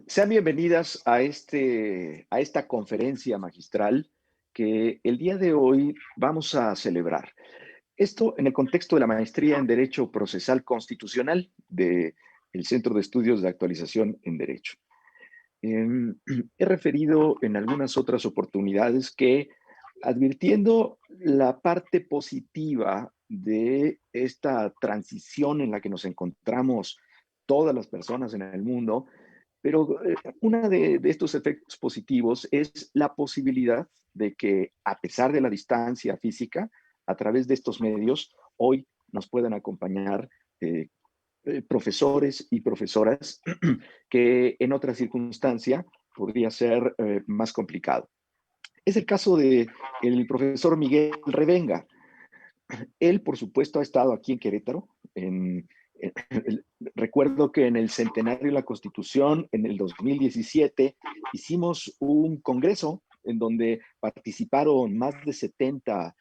Sean bienvenidas a, a esta conferencia magistral que el día de hoy vamos a celebrar. Esto en el contexto de la maestría en Derecho Procesal Constitucional del Centro de Estudios de Actualización en Derecho. He referido en algunas otras oportunidades que, advirtiendo la parte positiva de esta transición en la que nos encontramos todas las personas en el mundo, pero uno de estos efectos positivos es la posibilidad de que, a pesar de la distancia física, a través de estos medios, hoy nos puedan acompañar eh, profesores y profesoras que en otra circunstancia podría ser más complicado. Es el caso de el profesor Miguel Revenga. Él, por supuesto, ha estado aquí en Querétaro. Recuerdo que en el centenario de la Constitución, en el 2017, hicimos un congreso en donde participaron más de 70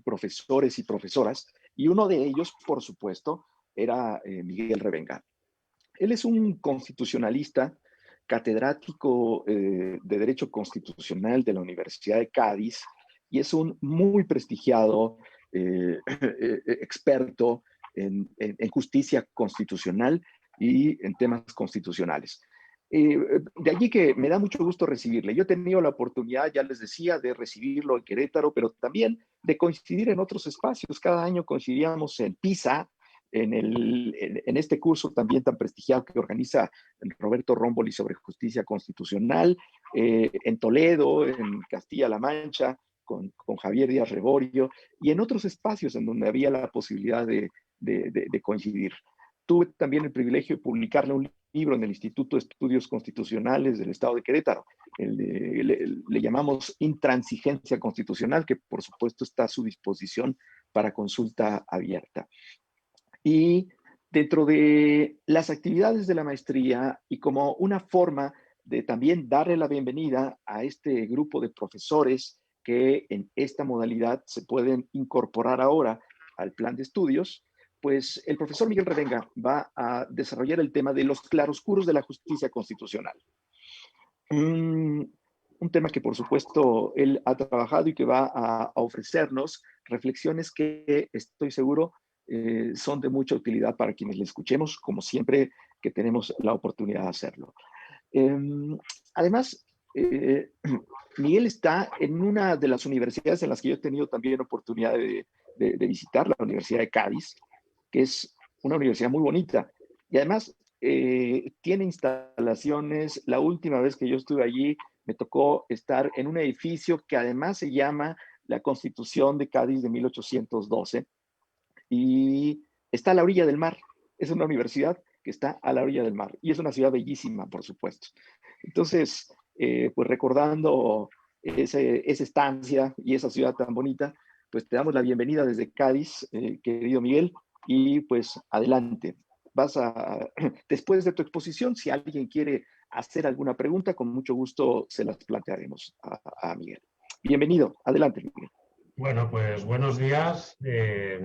profesores y profesoras, y uno de ellos, por supuesto, era Miguel Revenga. Él es un constitucionalista, catedrático de Derecho Constitucional de la Universidad de Cádiz, y es un muy prestigiado experto en justicia constitucional y en temas constitucionales. De allí que me da mucho gusto recibirle. Yo he tenido la oportunidad, ya les decía, de recibirlo en Querétaro, pero también de coincidir en otros espacios. Cada año coincidíamos en Pisa, en este curso también tan prestigiado que organiza Roberto Rómboli sobre justicia constitucional, en Toledo, en Castilla-La Mancha, con Javier Díaz Reborio, y en otros espacios en donde había la posibilidad de coincidir. Tuve también el privilegio de publicarle un libro en el Instituto de Estudios Constitucionales del Estado de Querétaro. Le llamamos Intransigencia Constitucional, que por supuesto está a su disposición para consulta abierta. Y dentro de las actividades de la maestría y como una forma de también darle la bienvenida a este grupo de profesores que en esta modalidad se pueden incorporar ahora al plan de estudios, pues el profesor Miguel Revenga va a desarrollar el tema de los claroscuros de la justicia constitucional. Un tema que por supuesto él ha trabajado y que va a ofrecernos reflexiones que estoy seguro son de mucha utilidad para quienes le escuchemos, como siempre que tenemos la oportunidad de hacerlo. Eh, Además, eh, Miguel está en una de las universidades en las que yo he tenido también oportunidad de visitar, la Universidad de Cádiz, que es una universidad muy bonita. Y además tiene instalaciones. La última vez que yo estuve allí, me tocó estar en un edificio que además se llama la Constitución de Cádiz de 1812 y está a la orilla del mar. Es una universidad que está a la orilla del mar y es una ciudad bellísima, por supuesto. Entonces, pues recordando esa estancia y esa ciudad tan bonita, pues te damos la bienvenida desde Cádiz, querido Miguel, y pues adelante. Después de tu exposición, si alguien quiere hacer alguna pregunta, con mucho gusto se las plantearemos a Miguel. Bienvenido, adelante, Miguel. Bueno, pues buenos días.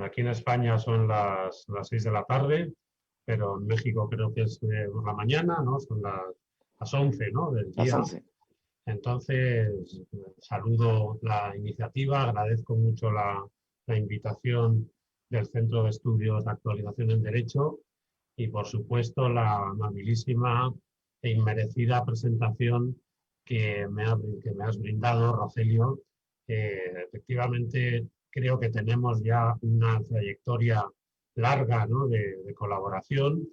Aquí en España son las 6 de la tarde, pero en México creo que es la mañana, ¿no? Son las 11, ¿no? Del Las día. 11. Entonces, saludo la iniciativa, agradezco mucho la invitación del Centro de Estudios de Actualización en Derecho y, por supuesto, la amabilísima e inmerecida presentación que me has brindado, Rogelio. Efectivamente, creo que tenemos ya una trayectoria larga, ¿no?, de colaboración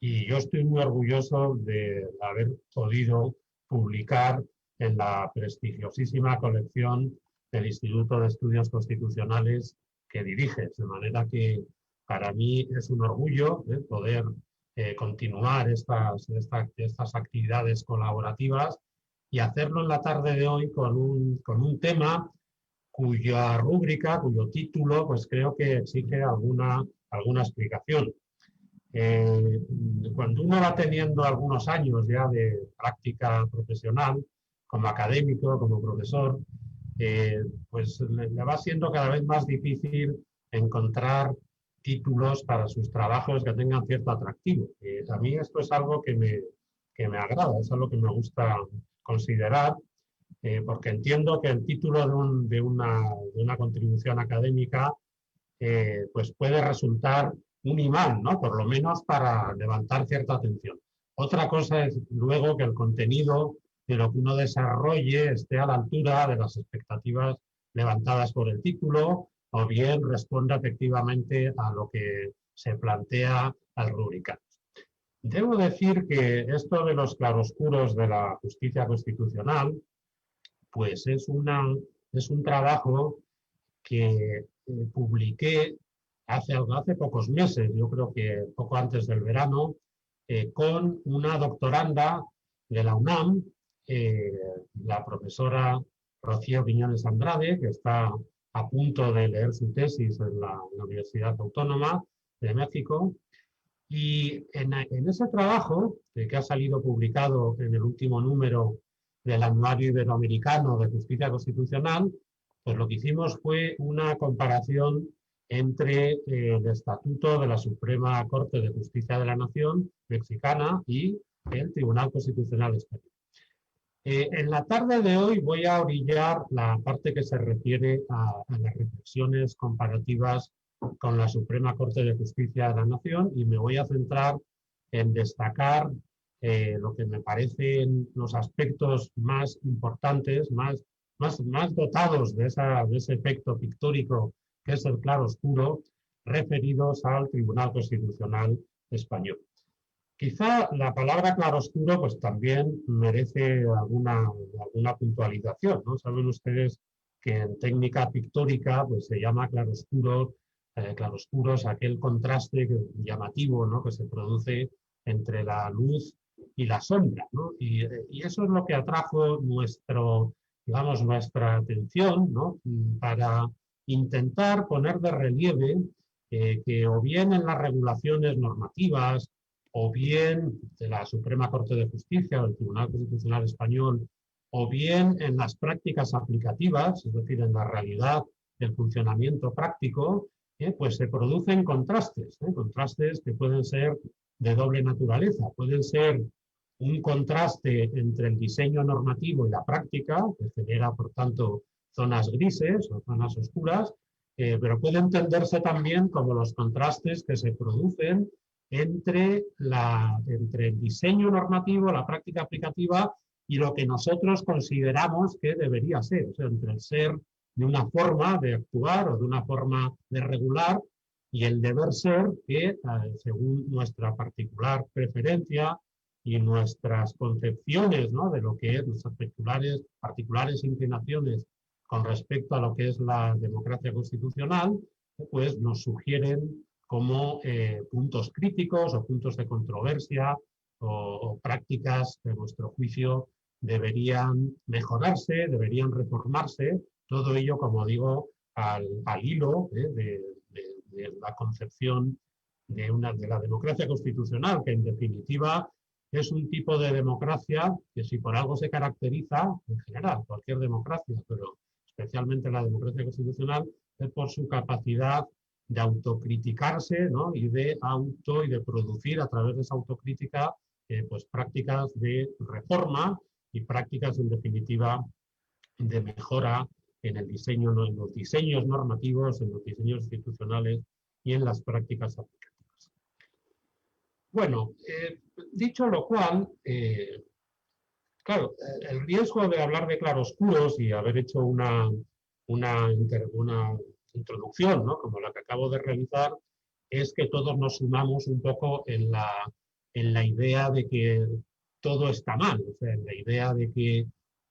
y yo estoy muy orgulloso de haber podido publicar en la prestigiosísima colección del Instituto de Estudios Constitucionales que diriges, de manera que para mí es un orgullo poder continuar estas actividades colaborativas y hacerlo en la tarde de hoy con un tema cuya rúbrica, cuyo título, pues creo que exige alguna explicación. Eh, Cuando uno va teniendo algunos años ya de práctica profesional, como académico, como profesor, pues le va siendo cada vez más difícil encontrar títulos para sus trabajos que tengan cierto atractivo. A mí esto es algo que me agrada, eso es lo que me gusta considerar, porque entiendo que el título de una contribución académica pues puede resultar un imán, ¿no? Por lo menos para levantar cierta atención. Otra cosa es luego que el contenido de lo que uno desarrolle esté a la altura de las expectativas levantadas por el título o bien responda efectivamente a lo que se plantea al rubricar. Debo decir que esto de los claroscuros de la justicia constitucional, pues es un trabajo que publiqué hace pocos meses, yo creo que poco antes del verano, con una doctoranda de la UNAM, eh, la profesora Rocío Quiñones Andrade, que está a punto de leer su tesis en la Universidad Autónoma de México. Y en ese trabajo, que ha salido publicado en el último número del Anuario Iberoamericano de Justicia Constitucional, pues lo que hicimos fue una comparación entre el Estatuto de la Suprema Corte de Justicia de la Nación mexicana y el Tribunal Constitucional Español. En la tarde de hoy voy a orillar la parte que se refiere a las reflexiones comparativas con la Suprema Corte de Justicia de la Nación y me voy a centrar en destacar lo que me parecen los aspectos más importantes, más dotados de ese efecto pictórico que es el claroscuro, referidos al Tribunal Constitucional Español. Quizá la palabra claroscuro pues también merece alguna puntualización, ¿no? Saben ustedes que en técnica pictórica pues se llama claroscuro, claroscuros aquel contraste llamativo, ¿no? Que se produce entre la luz y la sombra, ¿no? Y eso es lo que atrajo nuestra atención, ¿no? Para intentar poner de relieve que o bien en las regulaciones normativas o bien de la Suprema Corte de Justicia o del Tribunal Constitucional Español, o bien en las prácticas aplicativas, es decir, en la realidad del funcionamiento práctico, pues se producen contrastes, contrastes que pueden ser de doble naturaleza. Pueden ser un contraste entre el diseño normativo y la práctica, que genera, por tanto, zonas grises o zonas oscuras, pero puede entenderse también como los contrastes que se producen entre el diseño normativo, la práctica aplicativa y lo que nosotros consideramos que debería ser, o sea, entre el ser de una forma de actuar o de una forma de regular y el deber ser que, según nuestra particular preferencia y nuestras concepciones, ¿no?, de lo que es nuestras particulares inclinaciones con respecto a lo que es la democracia constitucional, pues nos sugieren como puntos críticos o puntos de controversia o prácticas que, a nuestro juicio, deberían mejorarse, deberían reformarse, todo ello, como digo, al hilo de la concepción de la democracia constitucional, que en definitiva es un tipo de democracia que, si por algo se caracteriza, en general, cualquier democracia, pero especialmente la democracia constitucional, es por su capacidad de autocriticarse, ¿no?, y de producir a través de esa autocrítica pues prácticas de reforma y prácticas, en definitiva, de mejora en el diseño, en los diseños normativos, en los diseños institucionales y en las prácticas aplicativas. Bueno, dicho lo cual, claro, el riesgo de hablar de claroscuros y haber hecho una introducción, ¿no?, como la que acabo de realizar, es que todos nos sumamos un poco en la idea de que todo está mal, o sea, en la idea de que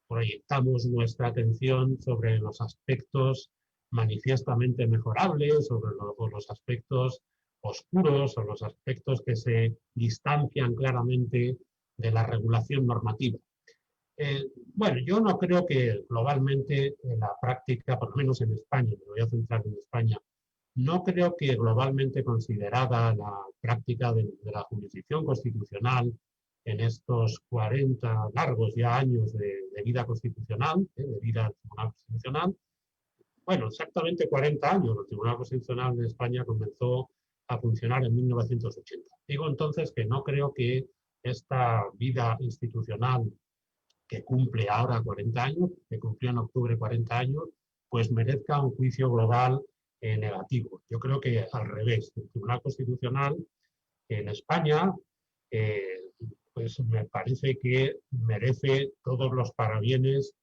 proyectamos nuestra atención sobre los aspectos manifiestamente mejorables, sobre los aspectos oscuros o los aspectos que se distancian claramente de la regulación normativa. Bueno, yo no creo que globalmente la práctica, por lo menos en España, me voy a centrar en España, no creo que globalmente considerada la práctica de la jurisdicción constitucional en estos 40 largos ya años de vida constitucional, de vida del Tribunal Constitucional, bueno, exactamente 40 años, el Tribunal Constitucional de España comenzó a funcionar en 1980. Digo entonces que no creo que esta vida institucional que cumple ahora 40 años, que cumplió en octubre 40 años, pues merezca un juicio global negativo. Yo creo que al revés, el Tribunal Constitucional en España, eh, pues me parece que merece todos los parabienes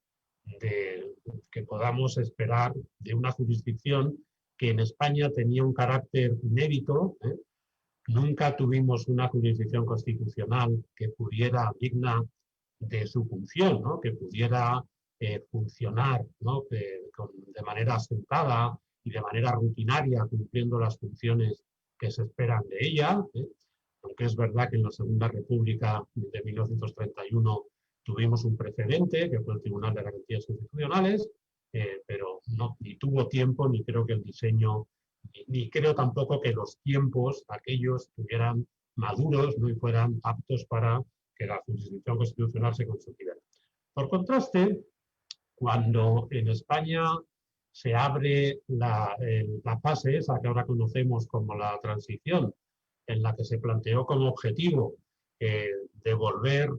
que podamos esperar de una jurisdicción que en España tenía un carácter inédito. Nunca tuvimos una jurisdicción constitucional que pudiera, digna de su función, ¿no? Que pudiera funcionar, ¿no? De manera asentada y de manera rutinaria, cumpliendo las funciones que se esperan de ella. Aunque es verdad que en la Segunda República de 1931 tuvimos un precedente, que fue el Tribunal de Garantías Constitucionales, pero no, ni tuvo tiempo, ni creo que el diseño, ni creo tampoco que los tiempos aquellos estuvieran maduros, ¿no? Y fueran aptos para que la jurisdicción constitucional se consolidara. Por contraste, cuando en España se abre la fase esa que ahora conocemos como la transición, en la que se planteó como objetivo devolver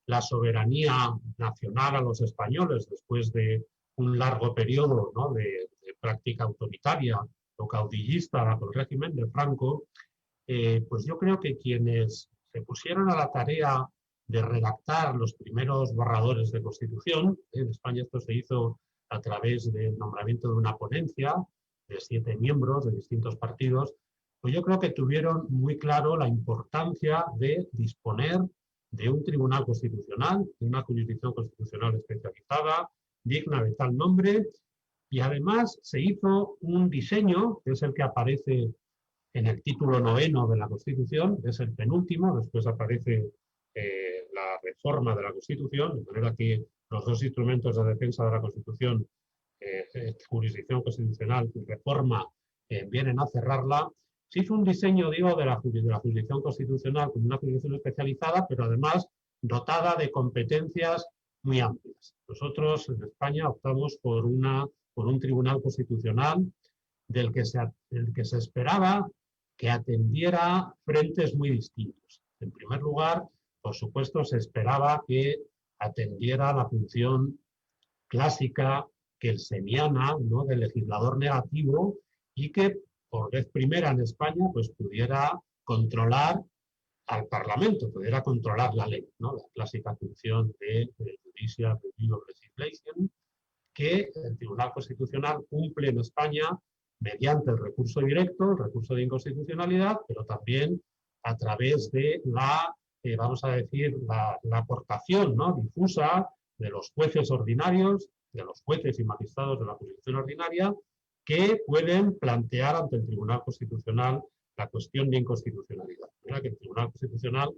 la soberanía nacional a los españoles después de un largo periodo, ¿no? de práctica autoritaria o caudillista bajo el régimen de Franco, pues yo creo que quienes se pusieron a la tarea de redactar los primeros borradores de Constitución, en España esto se hizo a través del nombramiento de una ponencia de 7 miembros de distintos partidos, pues yo creo que tuvieron muy claro la importancia de disponer de un tribunal constitucional, de una jurisdicción constitucional especializada, digna de tal nombre, y además se hizo un diseño, que es el que aparece en el título 9º de la Constitución, es el penúltimo, después aparece la reforma de la Constitución, de manera que los dos instrumentos de defensa de la Constitución, jurisdicción constitucional y reforma, vienen a cerrarla. Se hizo un diseño, digo, de la jurisdicción constitucional como una jurisdicción especializada, pero además dotada de competencias muy amplias. Nosotros en España optamos por un tribunal constitucional del que se esperaba que atendiera frentes muy distintos. En primer lugar, por supuesto, se esperaba que atendiera la función clásica kelseniana, ¿no? Del legislador negativo, y que por vez primera en España pues pudiera controlar al Parlamento, pudiera controlar la ley, ¿no? La clásica función de Judicial Review of Legislation, que el Tribunal Constitucional cumple en España mediante el recurso directo, el recurso de inconstitucionalidad, pero también a través de vamos a decir, la aportación, ¿no? Difusa de los jueces ordinarios, de los jueces y magistrados de la jurisdicción ordinaria, que pueden plantear ante el Tribunal Constitucional la cuestión de inconstitucionalidad. Mira que el Tribunal Constitucional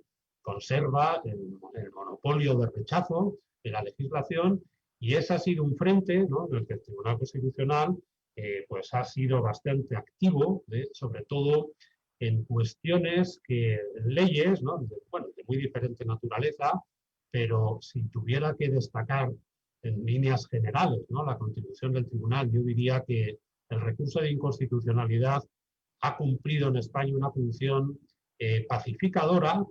conserva el monopolio de rechazo de la legislación, y ese ha sido un frente, ¿no? En el que el Tribunal Constitucional pues ha sido bastante activo, sobre todo en cuestiones leyes, ¿no? De muy diferente naturaleza, pero si tuviera que destacar en líneas generales, ¿no? La contribución del tribunal, yo diría que el recurso de inconstitucionalidad ha cumplido en España una función pacificadora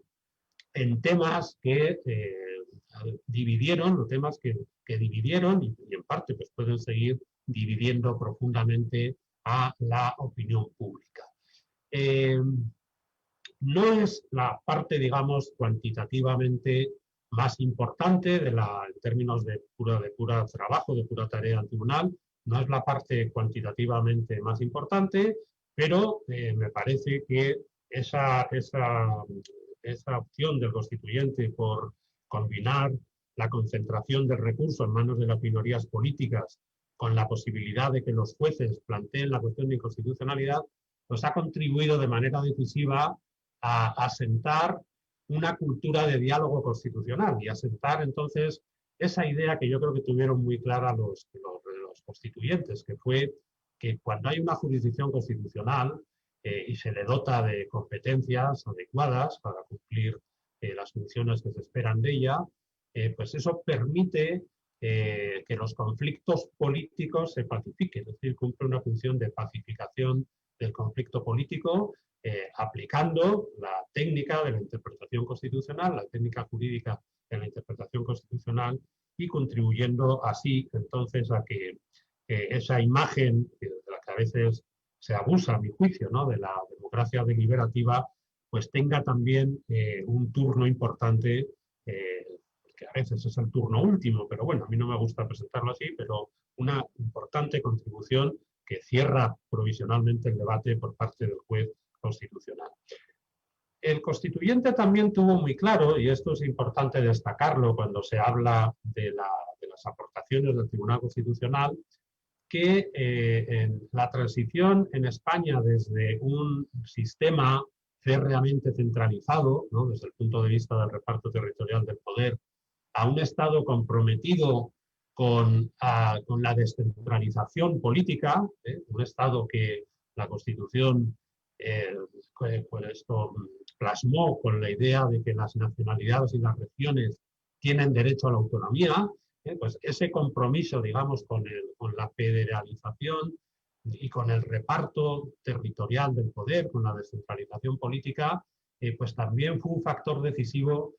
en temas que dividieron, temas que dividieron y en parte pues pueden seguir dividiendo profundamente a la opinión pública. No es la parte, digamos, cuantitativamente más importante en términos de pura trabajo, de pura tarea del tribunal, no es la parte cuantitativamente más importante, pero me parece que esa opción del constituyente por combinar la concentración del recurso en manos de las minorías políticas con la posibilidad de que los jueces planteen la cuestión de inconstitucionalidad, pues ha contribuido de manera decisiva a asentar una cultura de diálogo constitucional y asentar entonces esa idea que yo creo que tuvieron muy clara los constituyentes, que fue que cuando hay una jurisdicción constitucional y se le dota de competencias adecuadas para cumplir las funciones que se esperan de ella, pues eso permite que los conflictos políticos se pacifiquen, es decir, cumple una función de pacificación del conflicto político, aplicando la técnica de la interpretación constitucional, la técnica jurídica de la interpretación constitucional, y contribuyendo así entonces a que esa imagen de la que a veces se abusa, a mi juicio, ¿no?, de la democracia deliberativa, pues tenga también un turno importante, que a veces es el turno último, pero bueno, a mí no me gusta presentarlo así, pero una importante contribución que cierra provisionalmente el debate por parte del juez constitucional. El constituyente también tuvo muy claro, y esto es importante destacarlo cuando se habla de las aportaciones del Tribunal Constitucional, que en la transición en España desde un sistema férreamente centralizado, ¿no?, desde el punto de vista del reparto territorial del poder, a un Estado comprometido con la descentralización política, un Estado que la Constitución pues esto plasmó con la idea de que las nacionalidades y las regiones tienen derecho a la autonomía, pues ese compromiso, digamos, con la federalización y con el reparto territorial del poder, con la descentralización política, pues también fue un factor decisivo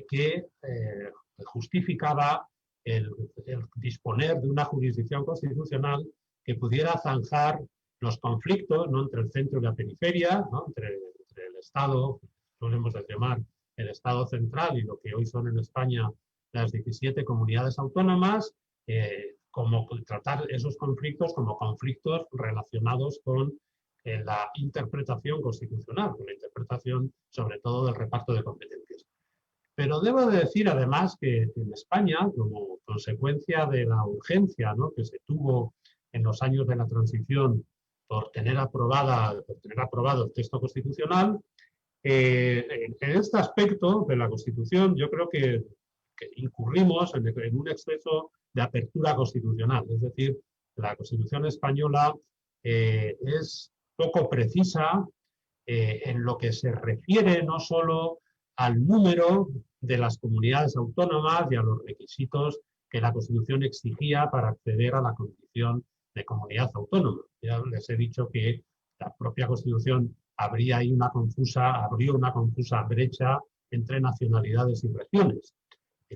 que justificaba el disponer de una jurisdicción constitucional que pudiera zanjar los conflictos, ¿no?, entre el centro y la periferia, ¿no?, entre el Estado, solemos llamar el Estado central, y lo que hoy son en España las 17 comunidades autónomas, como tratar esos conflictos como conflictos relacionados con la interpretación constitucional, con la interpretación sobre todo del reparto de competencias. Pero debo de decir además que en España, como consecuencia de la urgencia, ¿no?, que se tuvo en los años de la transición por tener aprobado el texto constitucional, en este aspecto de la Constitución yo creo que incurrimos en un exceso de apertura constitucional. Es decir, la Constitución española es poco precisa en lo que se refiere no solo al número de las comunidades autónomas y a los requisitos que la Constitución exigía para acceder a la condición de comunidad autónoma. Ya les he dicho que la propia Constitución abrió una confusa brecha entre nacionalidades y regiones.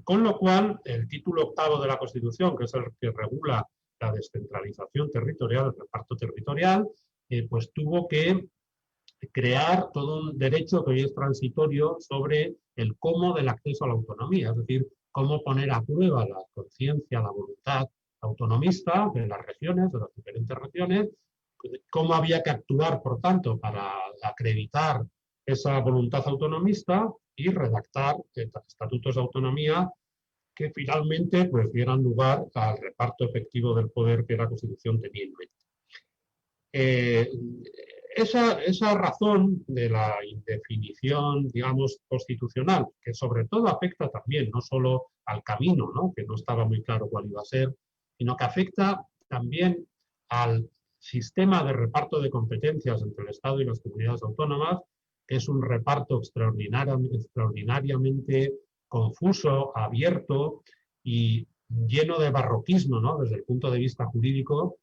Con lo cual, el título 8º de la Constitución, que es el que regula la descentralización territorial, el reparto territorial, pues tuvo que crear todo un derecho que hoy es transitorio sobre el cómo del acceso a la autonomía, es decir, cómo poner a prueba la conciencia, la voluntad autonomista de las regiones, de las diferentes regiones, cómo había que actuar, por tanto, para acreditar esa voluntad autonomista y redactar estatutos de autonomía que finalmente pues dieran lugar al reparto efectivo del poder que la Constitución tenía en mente. Esa razón de la indefinición, digamos, constitucional, que sobre todo afecta también no solo al camino, ¿no?, que no estaba muy claro cuál iba a ser, sino que afecta también al sistema de reparto de competencias entre el Estado y las comunidades autónomas, que es un reparto extraordinariamente confuso, abierto y lleno de barroquismo, ¿no?, desde el punto de vista jurídico,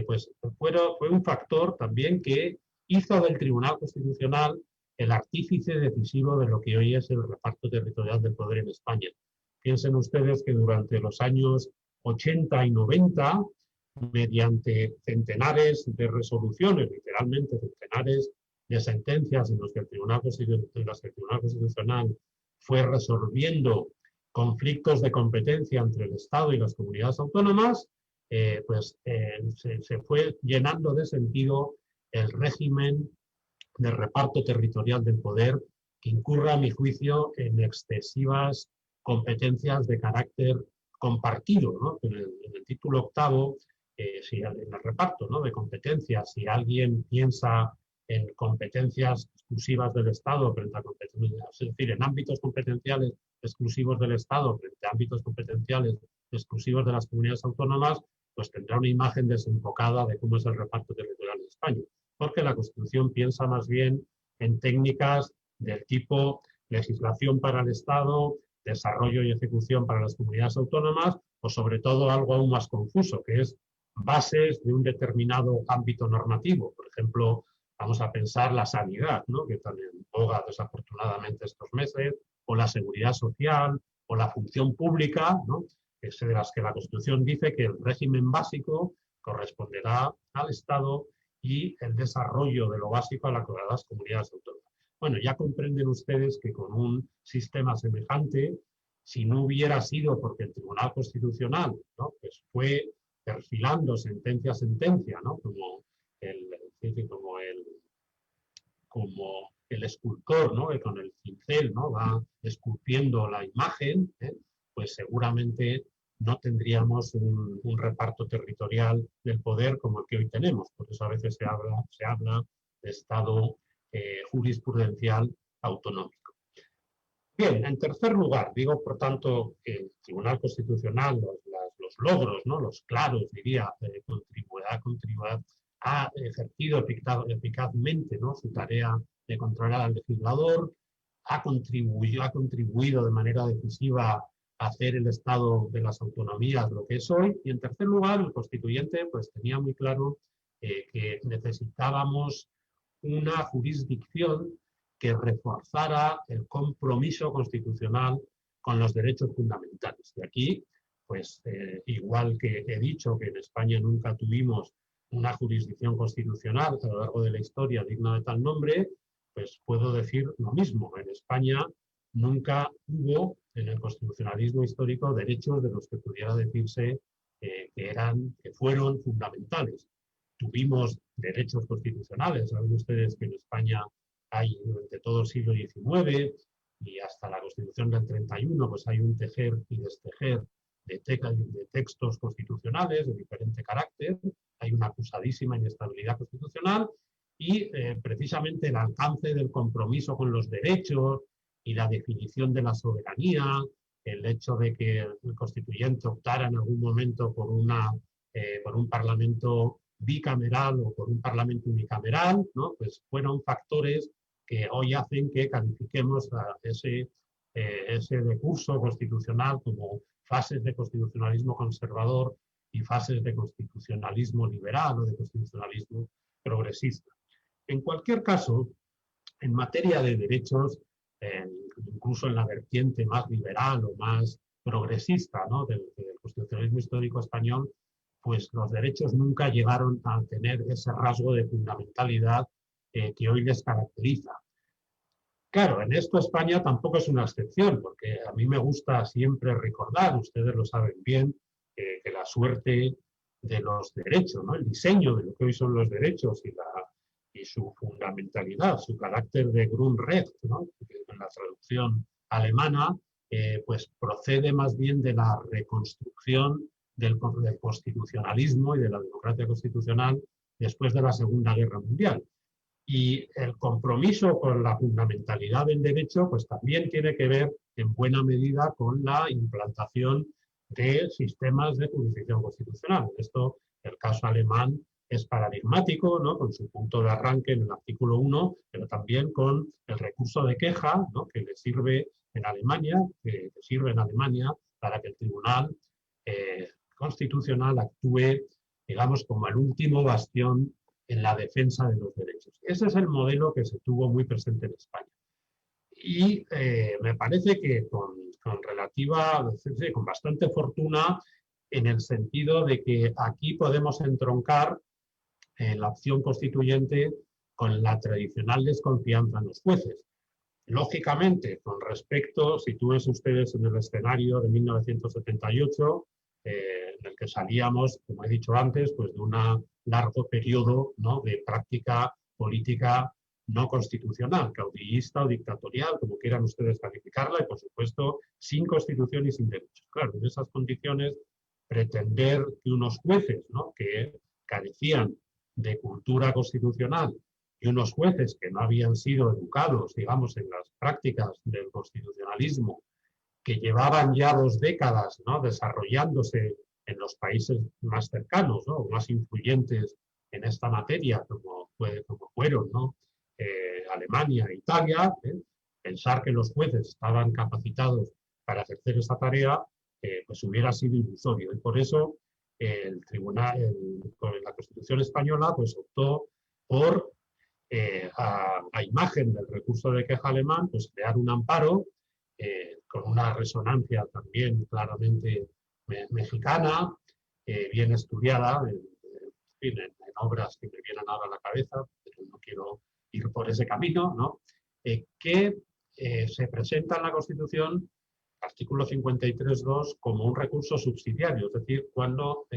pues fue un factor también que hizo del Tribunal Constitucional el artífice decisivo de lo que hoy es el reparto territorial del poder en España. Piensen ustedes que durante los años 80 y 90, mediante centenares de resoluciones, literalmente centenares de sentencias en las que el Tribunal Constitucional fue resolviendo conflictos de competencia entre el Estado y las comunidades autónomas, se fue llenando de sentido el régimen de reparto territorial del poder, que incurra, a mi juicio, en excesivas competencias de carácter compartido, ¿no? En el título 8º, en el reparto, ¿no?, de competencias, si alguien piensa en competencias exclusivas del Estado frente a competencias, es decir, en ámbitos competenciales exclusivos del Estado frente a ámbitos competenciales exclusivos de las comunidades autónomas, pues tendrá una imagen desenfocada de cómo es el reparto territorial de España, porque la Constitución piensa más bien en técnicas del tipo legislación para el Estado, desarrollo y ejecución para las comunidades autónomas, o sobre todo algo aún más confuso, que es bases de un determinado ámbito normativo, por ejemplo, Vamos a pensar la sanidad, ¿no? Que también boga desafortunadamente estos meses, o la seguridad social, o la función pública, ¿no? Es de las que la Constitución dice que el régimen básico corresponderá al Estado y el desarrollo de lo básico a las comunidades autónomas. Bueno, ya comprenden ustedes que con un sistema semejante, si no hubiera sido porque el Tribunal Constitucional, ¿no? Pues fue perfilando sentencia a sentencia, ¿no? Como el escultor, ¿no? Que con el cincel, ¿no? Va esculpiendo la imagen, pues seguramente no tendríamos un reparto territorial del poder como el que hoy tenemos. Por eso a veces se habla de Estado jurisprudencial autonómico. Bien, en tercer lugar, digo, por tanto, que el Tribunal Constitucional, los logros, ¿no? Los claros, diría, ha ejercido eficazmente, ¿no? Su tarea de controlar al legislador, ha contribuido de manera decisiva a hacer el Estado de las autonomías lo que es hoy. Y en tercer lugar, el constituyente pues, tenía muy claro que necesitábamos una jurisdicción que reforzara el compromiso constitucional con los derechos fundamentales. Y aquí, pues igual que he dicho que en España nunca tuvimos una jurisdicción constitucional a lo largo de la historia digna de tal nombre, pues puedo decir lo mismo. En España nunca hubo en el constitucionalismo histórico derechos de los que pudiera decirse que fueron fundamentales. Tuvimos derechos constitucionales. Saben ustedes que en España hay durante todo el siglo XIX y hasta la Constitución del 31, pues hay un tejer y destejer de textos constitucionales de diferente carácter, hay una acusadísima inestabilidad constitucional y precisamente el alcance del compromiso con los derechos y la definición de la soberanía, el hecho de que el constituyente optara en algún momento por un parlamento bicameral o por un parlamento unicameral, ¿no? Pues fueron factores que hoy hacen que califiquemos a ese recurso constitucional como fases de constitucionalismo conservador y fases de constitucionalismo liberal o de constitucionalismo progresista. En cualquier caso, en materia de derechos, incluso en la vertiente más liberal o más progresista, ¿no? del constitucionalismo histórico español, pues los derechos nunca llegaron a tener ese rasgo de fundamentalidad que hoy les caracteriza. Claro, en esto España tampoco es una excepción, porque a mí me gusta siempre recordar, ustedes lo saben bien, que la suerte de los derechos, ¿no? El diseño de lo que hoy son los derechos y su fundamentalidad, su carácter de Grundrecht, ¿no? En la traducción alemana, pues procede más bien de la reconstrucción del constitucionalismo y de la democracia constitucional después de la Segunda Guerra Mundial. Y el compromiso con la fundamentalidad del derecho pues también tiene que ver en buena medida con la implantación de sistemas de jurisdicción constitucional. Esto, el caso alemán es paradigmático, ¿no? Con su punto de arranque en el artículo 1, pero también con el recurso de queja, ¿no? que sirve en Alemania para que el Tribunal Constitucional actúe, digamos, como el último bastión en la defensa de los derechos. Ese es el modelo que se tuvo muy presente en España. Y me parece que con bastante fortuna, en el sentido de que aquí podemos entroncar la opción constituyente con la tradicional desconfianza en los jueces. Lógicamente, con respecto, sitúense ustedes en el escenario de 1978, en el que salíamos, como he dicho antes, pues de un largo periodo, ¿no? de práctica política no constitucional, caudillista o dictatorial, como quieran ustedes calificarla, y por supuesto sin constitución y sin derechos. Claro, en esas condiciones, pretender que unos jueces, ¿no? que carecían de cultura constitucional y unos jueces que no habían sido educados, digamos, en las prácticas del constitucionalismo, que llevaban ya 2 décadas, ¿no? desarrollándose en los países más cercanos, ¿no? más influyentes en esta materia, como fueron, ¿no? Alemania e Italia, pensar que los jueces estaban capacitados para ejercer esa tarea, pues hubiera sido ilusorio. Y por eso el tribunal, la Constitución española, pues optó por a imagen del recurso de queja alemán, pues crear un amparo con una resonancia también claramente mexicana, bien estudiada, en obras que me vienen ahora a la cabeza, pero no quiero ir por ese camino, ¿no? Que se presenta en la Constitución, artículo 53.2, como un recurso subsidiario, es decir, cuando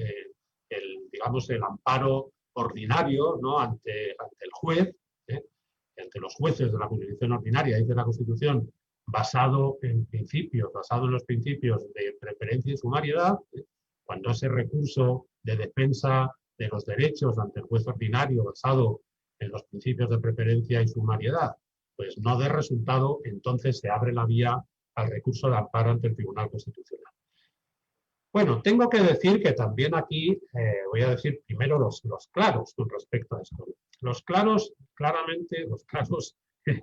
digamos, el amparo ordinario, ¿no? ante el juez, ante los jueces de la jurisdicción ordinaria, dice la Constitución, basado en los principios de preferencia y sumariedad, cuando ese recurso de defensa de los derechos ante el juez ordinario basado en los principios de preferencia y sumariedad, pues no dé resultado, entonces se abre la vía al recurso de amparo ante el Tribunal Constitucional. Bueno, tengo que decir que también aquí voy a decir primero los claros con respecto a esto. Los claros, claramente,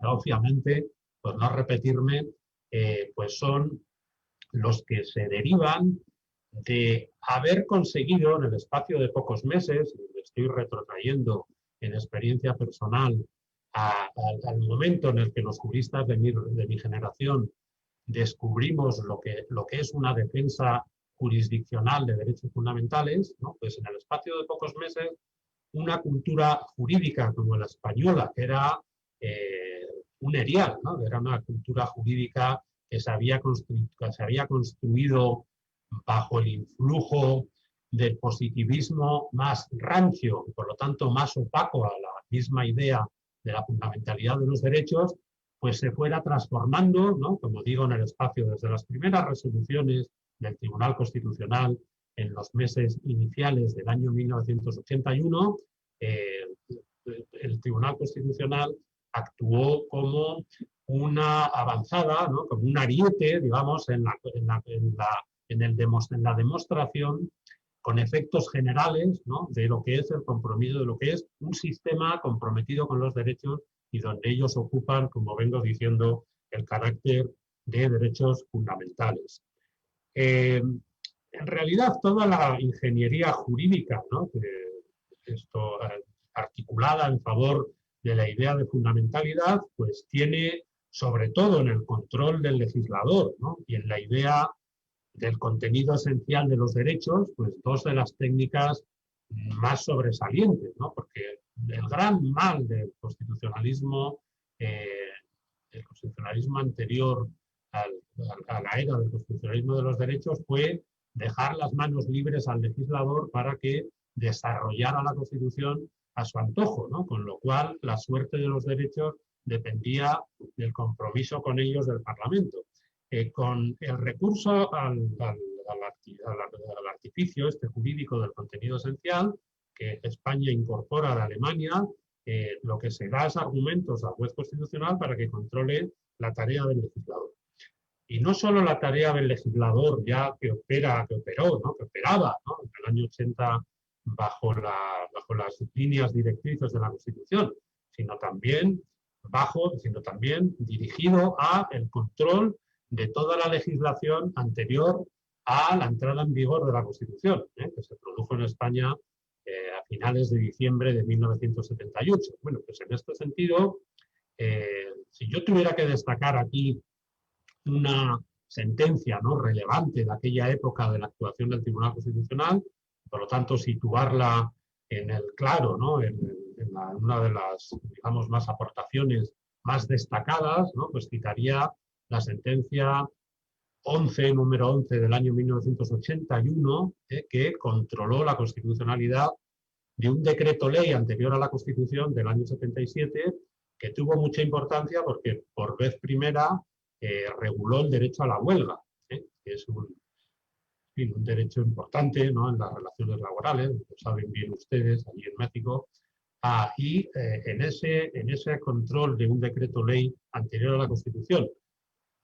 obviamente, por no repetirme, pues son los que se derivan de haber conseguido en el espacio de pocos meses, me estoy retrotrayendo en experiencia personal al momento en el que los juristas de mi generación descubrimos lo que es una defensa jurisdiccional de derechos fundamentales, ¿no? Pues en el espacio de pocos meses una cultura jurídica como la española, que era un erial, ¿no? Era una cultura jurídica que se había construido bajo el influjo del positivismo más rancio y por lo tanto más opaco a la misma idea de la fundamentalidad de los derechos, pues se fuera transformando, ¿no? Como digo, en el espacio desde las primeras resoluciones del Tribunal Constitucional en los meses iniciales del año 1981, el Tribunal Constitucional actuó como una avanzada, ¿no? Como un ariete, digamos, en la demostración con efectos generales, ¿no? De lo que es el compromiso, de lo que es un sistema comprometido con los derechos y donde ellos ocupan, como vengo diciendo, el carácter de derechos fundamentales. En realidad, toda la ingeniería jurídica, ¿no? Articulada en favor de la idea de fundamentalidad, pues tiene, sobre todo en el control del legislador, ¿no? Y en la idea del contenido esencial de los derechos, pues dos de las técnicas más sobresalientes, ¿no? Porque el gran mal del constitucionalismo anterior a la era del constitucionalismo de los derechos fue dejar las manos libres al legislador para que desarrollara la Constitución a su antojo, ¿no? Con lo cual la suerte de los derechos dependía del compromiso con ellos del Parlamento. Con el recurso al artificio jurídico del contenido esencial que España incorpora de Alemania, lo que se da es argumentos al juez constitucional para que controle la tarea del legislador. Y no solo la tarea del legislador ya que operaba, ¿no? En el año 80 bajo las líneas directrices de la Constitución, sino también dirigido a el control de toda la legislación anterior a la entrada en vigor de la Constitución, que se produjo en España a finales de diciembre de 1978. Bueno, pues en este sentido, si yo tuviera que destacar aquí una sentencia, ¿no? relevante de aquella época de la actuación del Tribunal Constitucional, por lo tanto situarla en el claro, ¿no? en una de las, digamos, más aportaciones más destacadas, ¿no? Pues citaría la sentencia número 11 del año 1981, que controló la constitucionalidad de un decreto ley anterior a la Constitución del año 77, que tuvo mucha importancia porque por vez primera reguló el derecho a la huelga, que es un derecho importante, ¿no? En las relaciones laborales, lo saben bien ustedes allí en México. Y en ese control de un decreto ley anterior a la Constitución,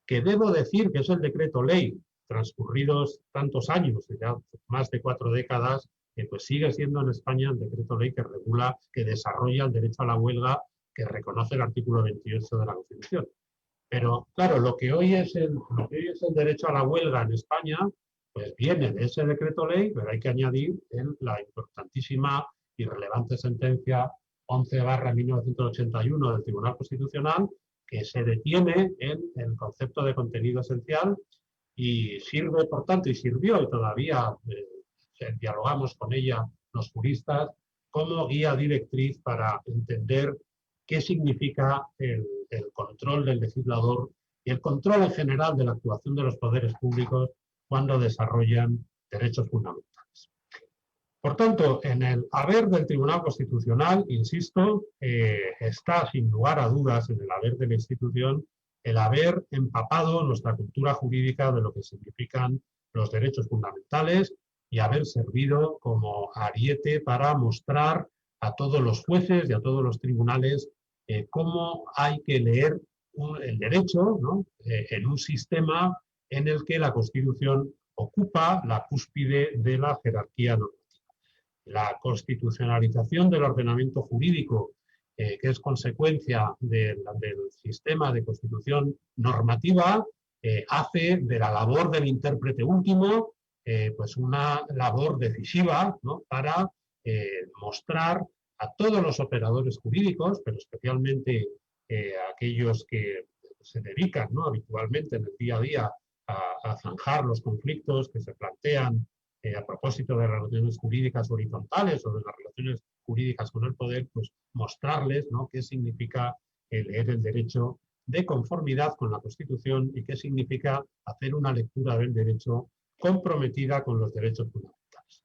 que debo decir que es el decreto ley, transcurridos tantos años, ya más de 4 décadas, pues sigue siendo en España el decreto ley que regula, que desarrolla el derecho a la huelga, que reconoce el artículo 28 de la Constitución. Pero claro, lo que hoy es el derecho a la huelga en España, pues viene de ese decreto ley, pero hay que añadir la importantísima y relevante sentencia 11/1981 del Tribunal Constitucional, que se detiene en el concepto de contenido esencial y sirve, por tanto, y sirvió, y todavía dialogamos con ella los juristas, como guía directriz para entender qué significa el control del legislador y el control en general de la actuación de los poderes públicos cuando desarrollan derechos fundamentales. Por tanto, en el haber del Tribunal Constitucional, insisto, está sin lugar a dudas en el haber de la institución el haber empapado nuestra cultura jurídica de lo que significan los derechos fundamentales y haber servido como ariete para mostrar a todos los jueces y a todos los tribunales cómo hay que leer el derecho, ¿no? En un sistema en el que la Constitución ocupa la cúspide de la jerarquía normativa. La constitucionalización del ordenamiento jurídico, que es consecuencia del sistema de constitución normativa, hace de la labor del intérprete último pues una labor decisiva, ¿no? Para mostrar a todos los operadores jurídicos, pero especialmente a aquellos que se dedican, ¿no? Habitualmente en el día a día a zanjar los conflictos que se plantean a propósito de las relaciones jurídicas horizontales o de las relaciones jurídicas con el poder, pues mostrarles, ¿no? Qué significa leer el derecho de conformidad con la Constitución y qué significa hacer una lectura del derecho comprometida con los derechos fundamentales.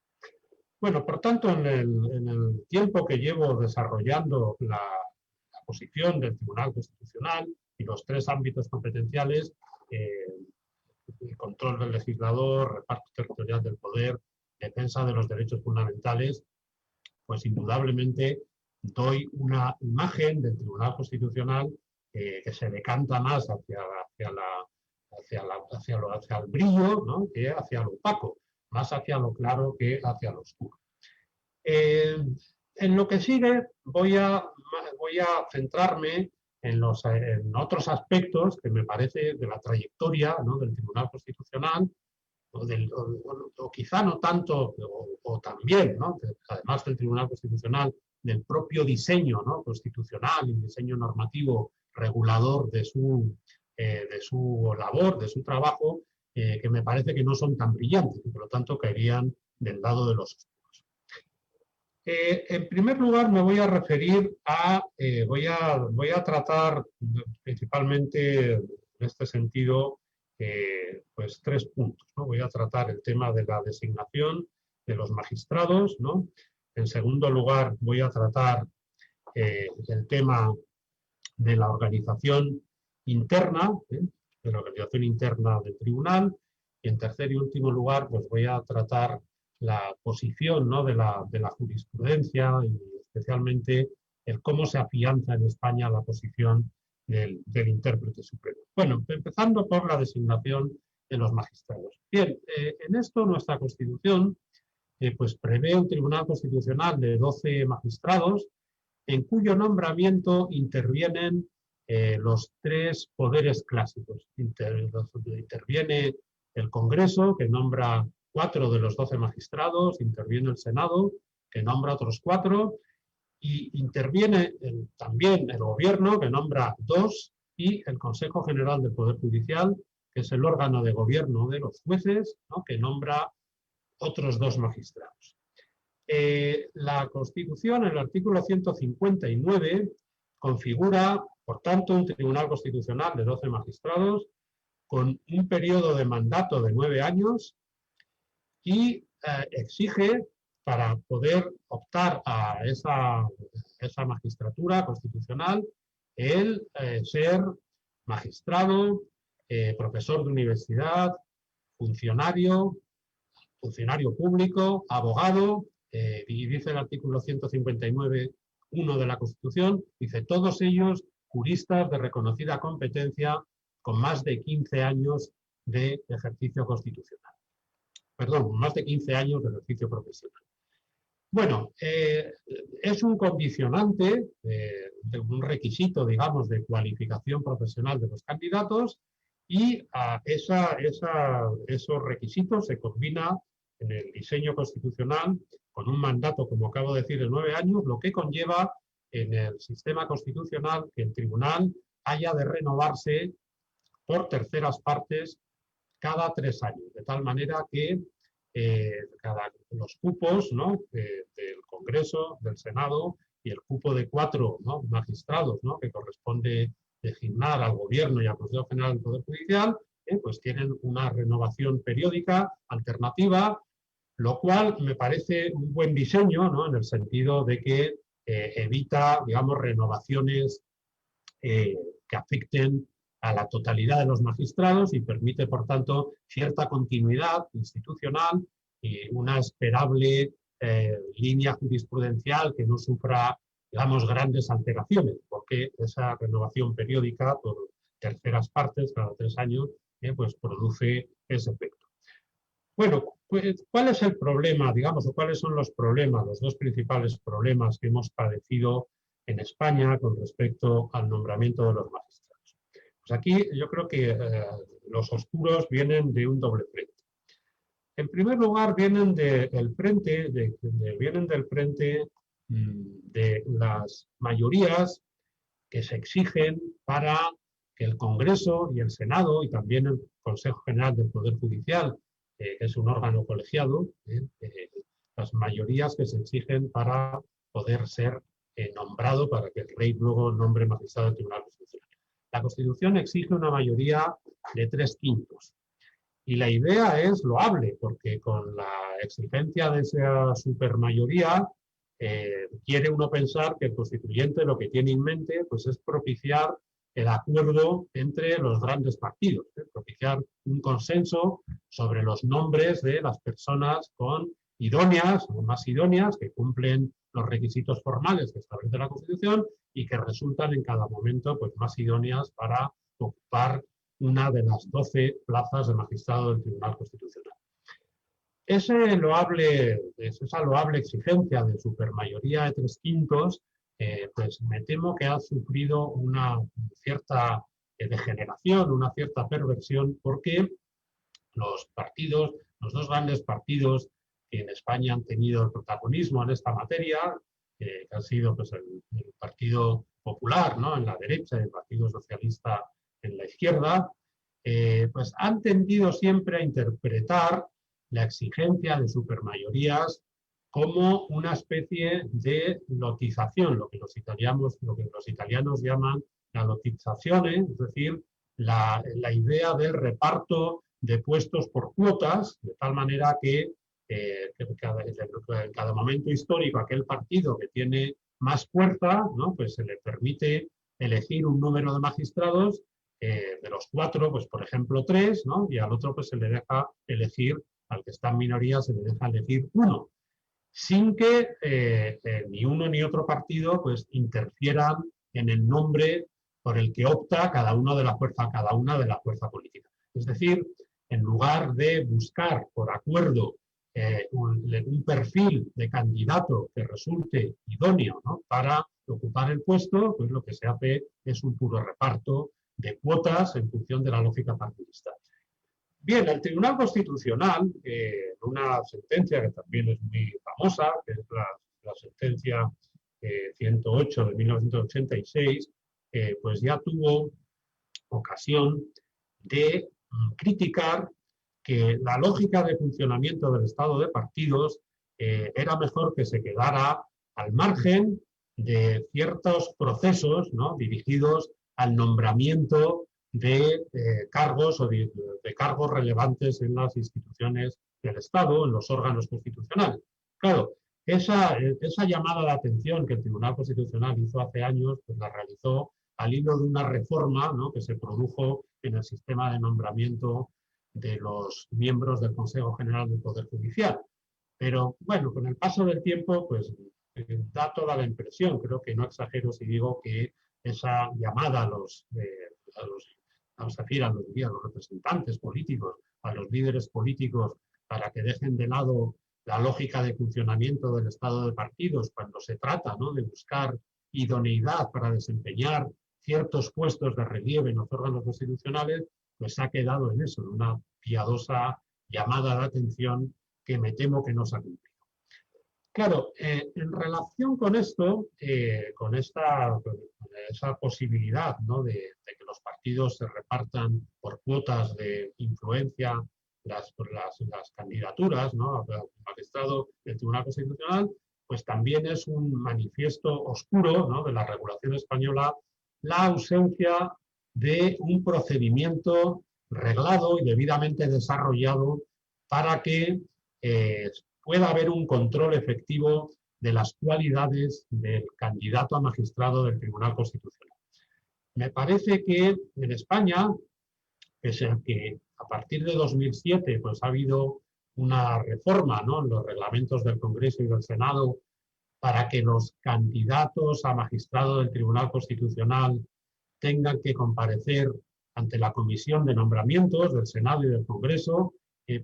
Bueno, por tanto, en el tiempo que llevo desarrollando la posición del Tribunal Constitucional y los tres ámbitos competenciales, el control del legislador, reparto territorial del poder, defensa de los derechos fundamentales, pues indudablemente doy una imagen del Tribunal Constitucional que se decanta más hacia el brillo, ¿no? Que hacia lo opaco, más hacia lo claro que hacia lo oscuro. En lo que sigue voy a centrarme en otros aspectos que me parece de la trayectoria, ¿no? Del Tribunal Constitucional, o quizá no tanto, o también, ¿no? Además del Tribunal Constitucional, del propio diseño, ¿no? Constitucional y diseño normativo regulador de su labor, de su trabajo, que me parece que no son tan brillantes y por lo tanto caerían del lado de los oscuros. En primer lugar me voy a referir voy a tratar principalmente en este sentido pues tres puntos, ¿no? Voy a tratar el tema de la designación de los magistrados, ¿no? En segundo lugar voy a tratar el tema de la organización interna, de la organización interna del tribunal, y en tercer y último lugar pues voy a tratar la posición, ¿no? de la jurisprudencia y especialmente el cómo se afianza en España la posición del intérprete supremo. Bueno, empezando por la designación de los magistrados. Bien, en esto nuestra Constitución pues prevé un Tribunal Constitucional de 12 magistrados en cuyo nombramiento intervienen los tres poderes clásicos. Interviene el Congreso, que nombra 4 de los 12 magistrados, interviene el Senado, que nombra otros 4, y interviene también el Gobierno, que nombra 2, y el Consejo General del Poder Judicial, que es el órgano de gobierno de los jueces, ¿no? Que nombra otros 2 magistrados. La Constitución, en el artículo 159, configura, por tanto, un Tribunal Constitucional de 12 magistrados con un periodo de mandato de 9 años y exige, para poder optar a esa magistratura constitucional, el ser magistrado, profesor de universidad, funcionario público, abogado, y dice el artículo 159.1 de la Constitución, dice todos ellos juristas de reconocida competencia con más de 15 años de ejercicio constitucional. Perdón, más de 15 años de ejercicio profesional. Bueno, es un condicionante, de un requisito, digamos, de cualificación profesional de los candidatos y esos requisitos se combina en el diseño constitucional con un mandato, como acabo de decir, de 9 años, lo que conlleva en el sistema constitucional que el tribunal haya de renovarse por terceras partes cada 3 años, de tal manera que los cupos, ¿no?, del Congreso, del Senado y el cupo de 4, ¿no?, magistrados, ¿no?, que corresponde designar al Gobierno y al Consejo General del Poder Judicial, pues tienen una renovación periódica alternativa, lo cual me parece un buen diseño, ¿no?, en el sentido de que evita, digamos, renovaciones que afecten a la totalidad de los magistrados y permite, por tanto, cierta continuidad institucional y una esperable línea jurisprudencial que no sufra, digamos, grandes alteraciones, porque esa renovación periódica por terceras partes, cada 3 años, pues produce ese efecto. Bueno, pues, ¿cuál es el problema, digamos, o cuáles son los problemas, los 2 principales problemas que hemos padecido en España con respecto al nombramiento de los magistrados? Pues aquí yo creo que los oscuros vienen de un doble frente. En primer lugar, vienen del frente de las mayorías que se exigen para que el Congreso y el Senado y también el Consejo General del Poder Judicial, que es un órgano colegiado, las mayorías que se exigen para poder ser nombrado, para que el rey luego nombre magistrado del Tribunal Constitucional. La Constitución exige una mayoría de 3/5. Y la idea es loable, porque con la exigencia de esa supermayoría quiere uno pensar que el constituyente lo que tiene en mente pues, es propiciar el acuerdo entre los grandes partidos, propiciar un consenso sobre los nombres de las personas con idóneas o más idóneas, que cumplen los requisitos formales que establece la Constitución y que resultan en cada momento pues, más idóneas para ocupar una de las 12 plazas de magistrado del Tribunal Constitucional. Esa loable exigencia de supermayoría de 3/5, pues me temo que ha sufrido una cierta degeneración, una cierta perversión, porque los partidos, los 2 grandes partidos que en España han tenido el protagonismo en esta materia, que han sido pues, el Partido Popular, ¿no?, en la derecha y el Partido Socialista en la izquierda, pues han tendido siempre a interpretar la exigencia de supermayorías como una especie de lotización, lo que los italianos llaman la lotizazione, es decir, la idea del reparto de puestos por cuotas, de tal manera que en cada momento histórico aquel partido que tiene más fuerza, ¿no?, pues se le permite elegir un número de magistrados, de los 4, pues por ejemplo 3, ¿no?, y al otro pues se le deja elegir, al que está en minoría se le deja elegir 1, sin que ni uno ni otro partido pues interfieran en el nombre por el que opta cada una de la fuerza política. Es decir, en lugar de buscar por acuerdo un perfil de candidato que resulte idóneo, ¿no?, para ocupar el puesto, pues lo que se hace es un puro reparto de cuotas en función de la lógica partidista. Bien, el Tribunal Constitucional, una sentencia que también es muy famosa, que es la sentencia 108 de 1986, pues ya tuvo ocasión de criticar que la lógica de funcionamiento del Estado de partidos era mejor que se quedara al margen de ciertos procesos, ¿no?, dirigidos al nombramiento de cargos o de cargos relevantes en las instituciones del Estado, en los órganos constitucionales. Claro, esa llamada de atención que el Tribunal Constitucional hizo hace años, pues la realizó al hilo de una reforma, ¿no?, que se produjo en el sistema de nombramiento de los miembros del Consejo General del Poder Judicial. Pero bueno, con el paso del tiempo, pues da toda la impresión, creo que no exagero si digo que esa llamada a los representantes políticos, a los líderes políticos, para que dejen de lado la lógica de funcionamiento del Estado de partidos cuando se trata, ¿no?, de buscar idoneidad para desempeñar ciertos puestos de relieve en los órganos constitucionales, pues ha quedado en eso, en una piadosa llamada de atención que me temo que no se ha cumplido. Claro, en relación con esto, con esa posibilidad, ¿no?, de que los partidos se repartan por cuotas de influencia las candidaturas, ¿no?, al magistrado del Tribunal Constitucional, pues también es un manifiesto oscuro, ¿no?, de la regulación española, la ausencia de un procedimiento reglado y debidamente desarrollado para que pueda haber un control efectivo de las cualidades del candidato a magistrado del Tribunal Constitucional. Me parece que en España, pese a que a partir de 2007 pues, ha habido una reforma, ¿no?, en los reglamentos del Congreso y del Senado para que los candidatos a magistrado del Tribunal Constitucional tengan que comparecer ante la Comisión de Nombramientos del Senado y del Congreso,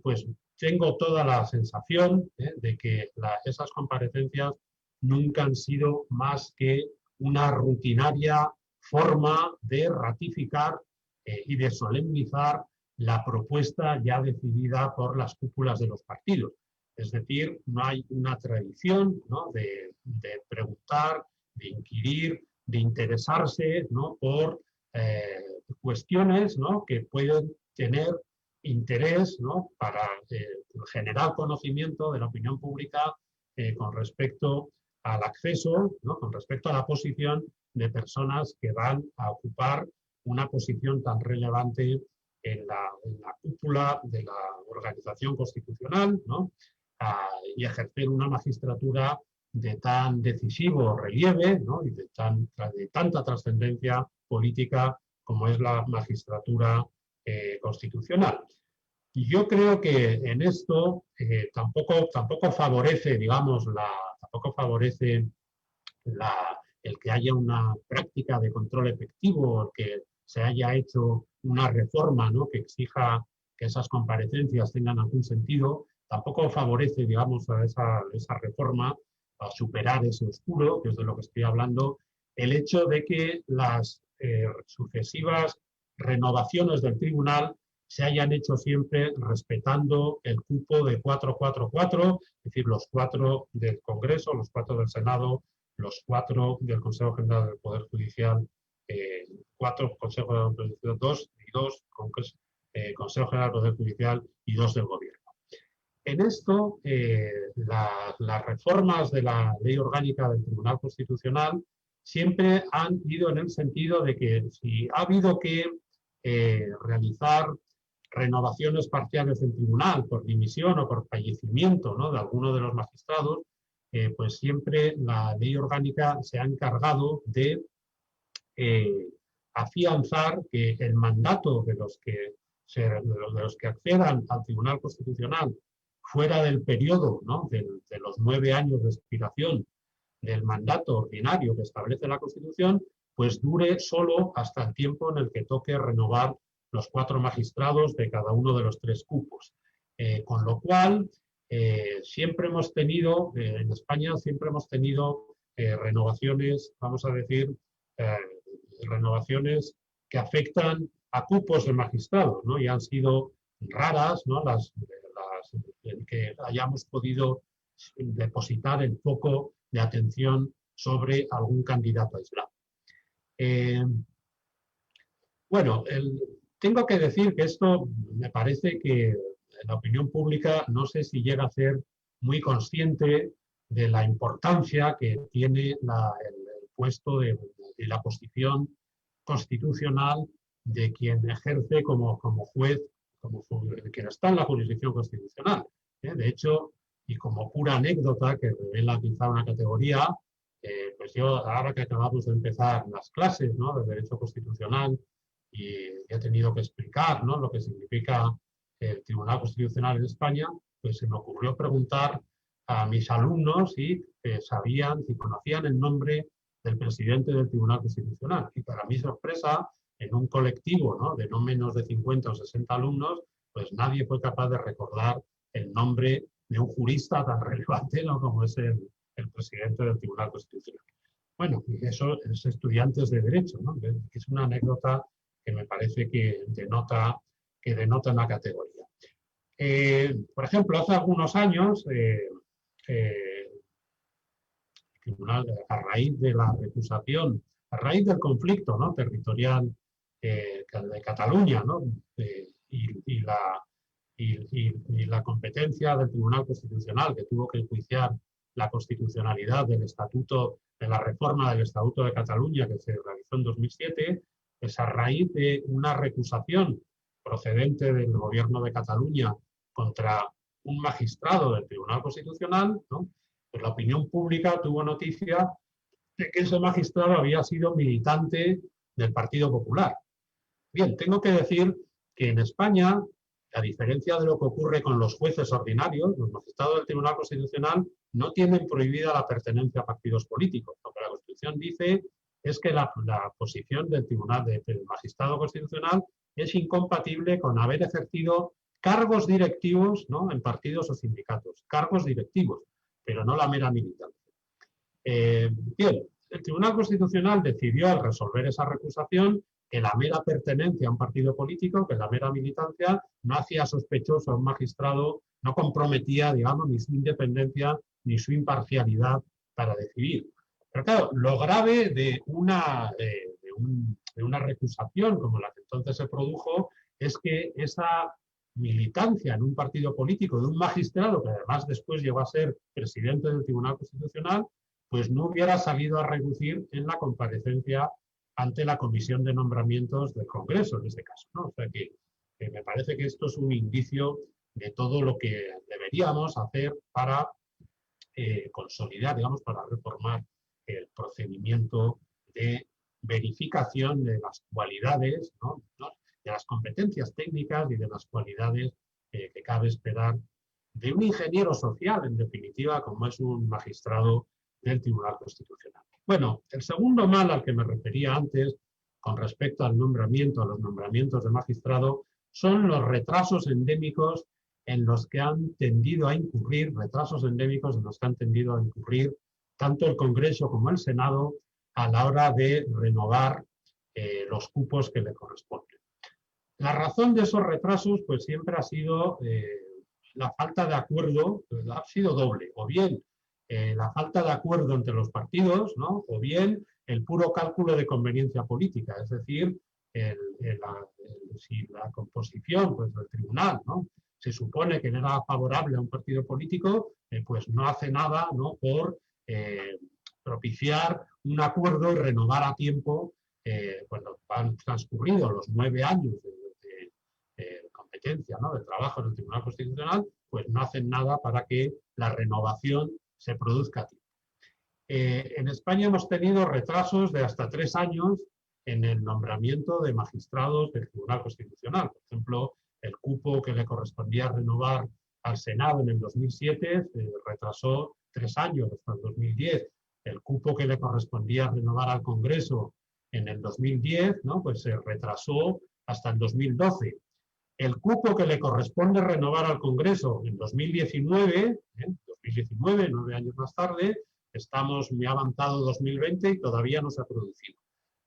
pues tengo toda la sensación de que esas comparecencias nunca han sido más que una rutinaria forma de ratificar y de solemnizar la propuesta ya decidida por las cúpulas de los partidos. Es decir, no hay una tradición, ¿no?, de preguntar, de inquirir, de interesarse, ¿no?, por cuestiones, ¿no?, que pueden tener interés, ¿no?, para generar conocimiento de la opinión pública con respecto al acceso, ¿no?, con respecto a la posición de personas que van a ocupar una posición tan relevante en la cúpula de la organización constitucional, ¿no?, y ejercer una magistratura de tan decisivo relieve, ¿no?, y de tanta trascendencia política como es la magistratura constitucional. Y yo creo que en esto tampoco favorece, digamos, tampoco favorece el que haya una práctica de control efectivo, el que se haya hecho una reforma, ¿no?, que exija que esas comparecencias tengan algún sentido, tampoco favorece, digamos, a esa reforma, a superar ese oscuro, que es de lo que estoy hablando, el hecho de que las sucesivas renovaciones del tribunal se hayan hecho siempre respetando el cupo de 4-4-4, es decir, los 4 del Congreso, los 4 del Senado, los 4 del Consejo General del Poder Judicial, 4 Consejo General del Poder Judicial, 2 y 2 Consejo General del Poder Judicial y 2 del Gobierno. En esto, las reformas de la Ley Orgánica del Tribunal Constitucional siempre han ido en el sentido de que si ha habido que realizar renovaciones parciales del tribunal por dimisión o por fallecimiento, ¿no?, de alguno de los magistrados, pues siempre la Ley Orgánica se ha encargado de afianzar que el mandato de los que accedan al Tribunal Constitucional fuera del periodo, ¿no?, de los 9 años de expiración del mandato ordinario que establece la Constitución, pues dure solo hasta el tiempo en el que toque renovar los 4 magistrados de cada uno de los 3 cupos. Con lo cual, siempre hemos tenido, en España siempre hemos tenido renovaciones, vamos a decir, renovaciones que afectan a cupos de magistrados, ¿no?, y han sido raras, ¿no?, en que hayamos podido depositar el foco de atención sobre algún candidato aislado. Bueno, tengo que decir que esto me parece que la opinión pública no sé si llega a ser muy consciente de la importancia que tiene el puesto de la posición constitucional de quien ejerce como juez, quien está en la jurisdicción constitucional. De hecho, y como pura anécdota que revela quizá una categoría, pues yo ahora que acabamos de empezar las clases, ¿no?, de Derecho Constitucional y he tenido que explicar, ¿no?, lo que significa el Tribunal Constitucional en España, pues se me ocurrió preguntar a mis alumnos si sabían, si conocían el nombre del presidente del Tribunal Constitucional. Y para mi sorpresa, en un colectivo, ¿no?, de no menos de 50 o 60 alumnos, pues nadie fue capaz de recordar el nombre de un jurista tan relevante, ¿no?, como es el presidente del Tribunal Constitucional. Bueno, y eso es estudiantes de Derecho, ¿no?, que es una anécdota que me parece que denota una categoría. Por ejemplo, hace algunos años tribunal, a raíz de la recusación, a raíz del conflicto, ¿no?, territorial de Cataluña, ¿no?, y la competencia del Tribunal Constitucional, que tuvo que enjuiciar la constitucionalidad del estatuto, de la reforma del Estatuto de Cataluña que se realizó en 2007, pues a raíz de una recusación procedente del gobierno de Cataluña contra un magistrado del Tribunal Constitucional, ¿no?, pues la opinión pública tuvo noticia de que ese magistrado había sido militante del Partido Popular. Bien, tengo que decir que en España, a diferencia de lo que ocurre con los jueces ordinarios, los magistrados del Tribunal Constitucional no tienen prohibida la pertenencia a partidos políticos. Lo que la Constitución dice es que la posición del magistrado constitucional es incompatible con haber ejercido cargos directivos, ¿no?, en partidos o sindicatos. Cargos directivos, pero no la mera militancia. Bien, el Tribunal Constitucional decidió, al resolver esa recusación, que la mera pertenencia a un partido político, que la mera militancia, no hacía sospechoso a un magistrado, no comprometía, digamos, ni su independencia ni su imparcialidad para decidir. Pero claro, lo grave de una recusación como la que entonces se produjo es que esa militancia en un partido político de un magistrado, que además después llegó a ser presidente del Tribunal Constitucional, pues no hubiera salido a relucir en la comparecencia ante la Comisión de Nombramientos del Congreso, en este caso, ¿no? O sea que me parece que esto es un indicio de todo lo que deberíamos hacer para consolidar, digamos, para reformar el procedimiento de verificación de las cualidades, ¿no?, de las competencias técnicas y de las cualidades que cabe esperar de un ingeniero social, en definitiva, como es un magistrado del Tribunal Constitucional. Bueno, el segundo mal al que me refería antes, con respecto al nombramiento, a los nombramientos de magistrado, son los retrasos endémicos en los que han tendido a incurrir, tanto el Congreso como el Senado a la hora de renovar los cupos que le corresponden. La razón de esos retrasos, pues siempre ha sido la falta de acuerdo, ha sido doble, o bien la falta de acuerdo entre los partidos, ¿no?, o bien el puro cálculo de conveniencia política, es decir, si la composición, pues, del tribunal, ¿no?, se supone que no era favorable a un partido político, pues no hace nada, ¿no?, por propiciar un acuerdo y renovar a tiempo, cuando han transcurrido los 9 años de competencia, ¿no?, de trabajo en el Tribunal Constitucional, pues no hacen nada para que la renovación se produzca a tiempo. En España hemos tenido retrasos de hasta 3 años en el nombramiento de magistrados del Tribunal Constitucional. Por ejemplo, el cupo que le correspondía renovar al Senado en el 2007 se retrasó 3 años, hasta el 2010. El cupo que le correspondía renovar al Congreso en el 2010, ¿no?, pues se retrasó hasta el 2012. El cupo que le corresponde renovar al Congreso en 2019, 9 años más tarde, estamos muy avanzado 2020 y todavía no se ha producido.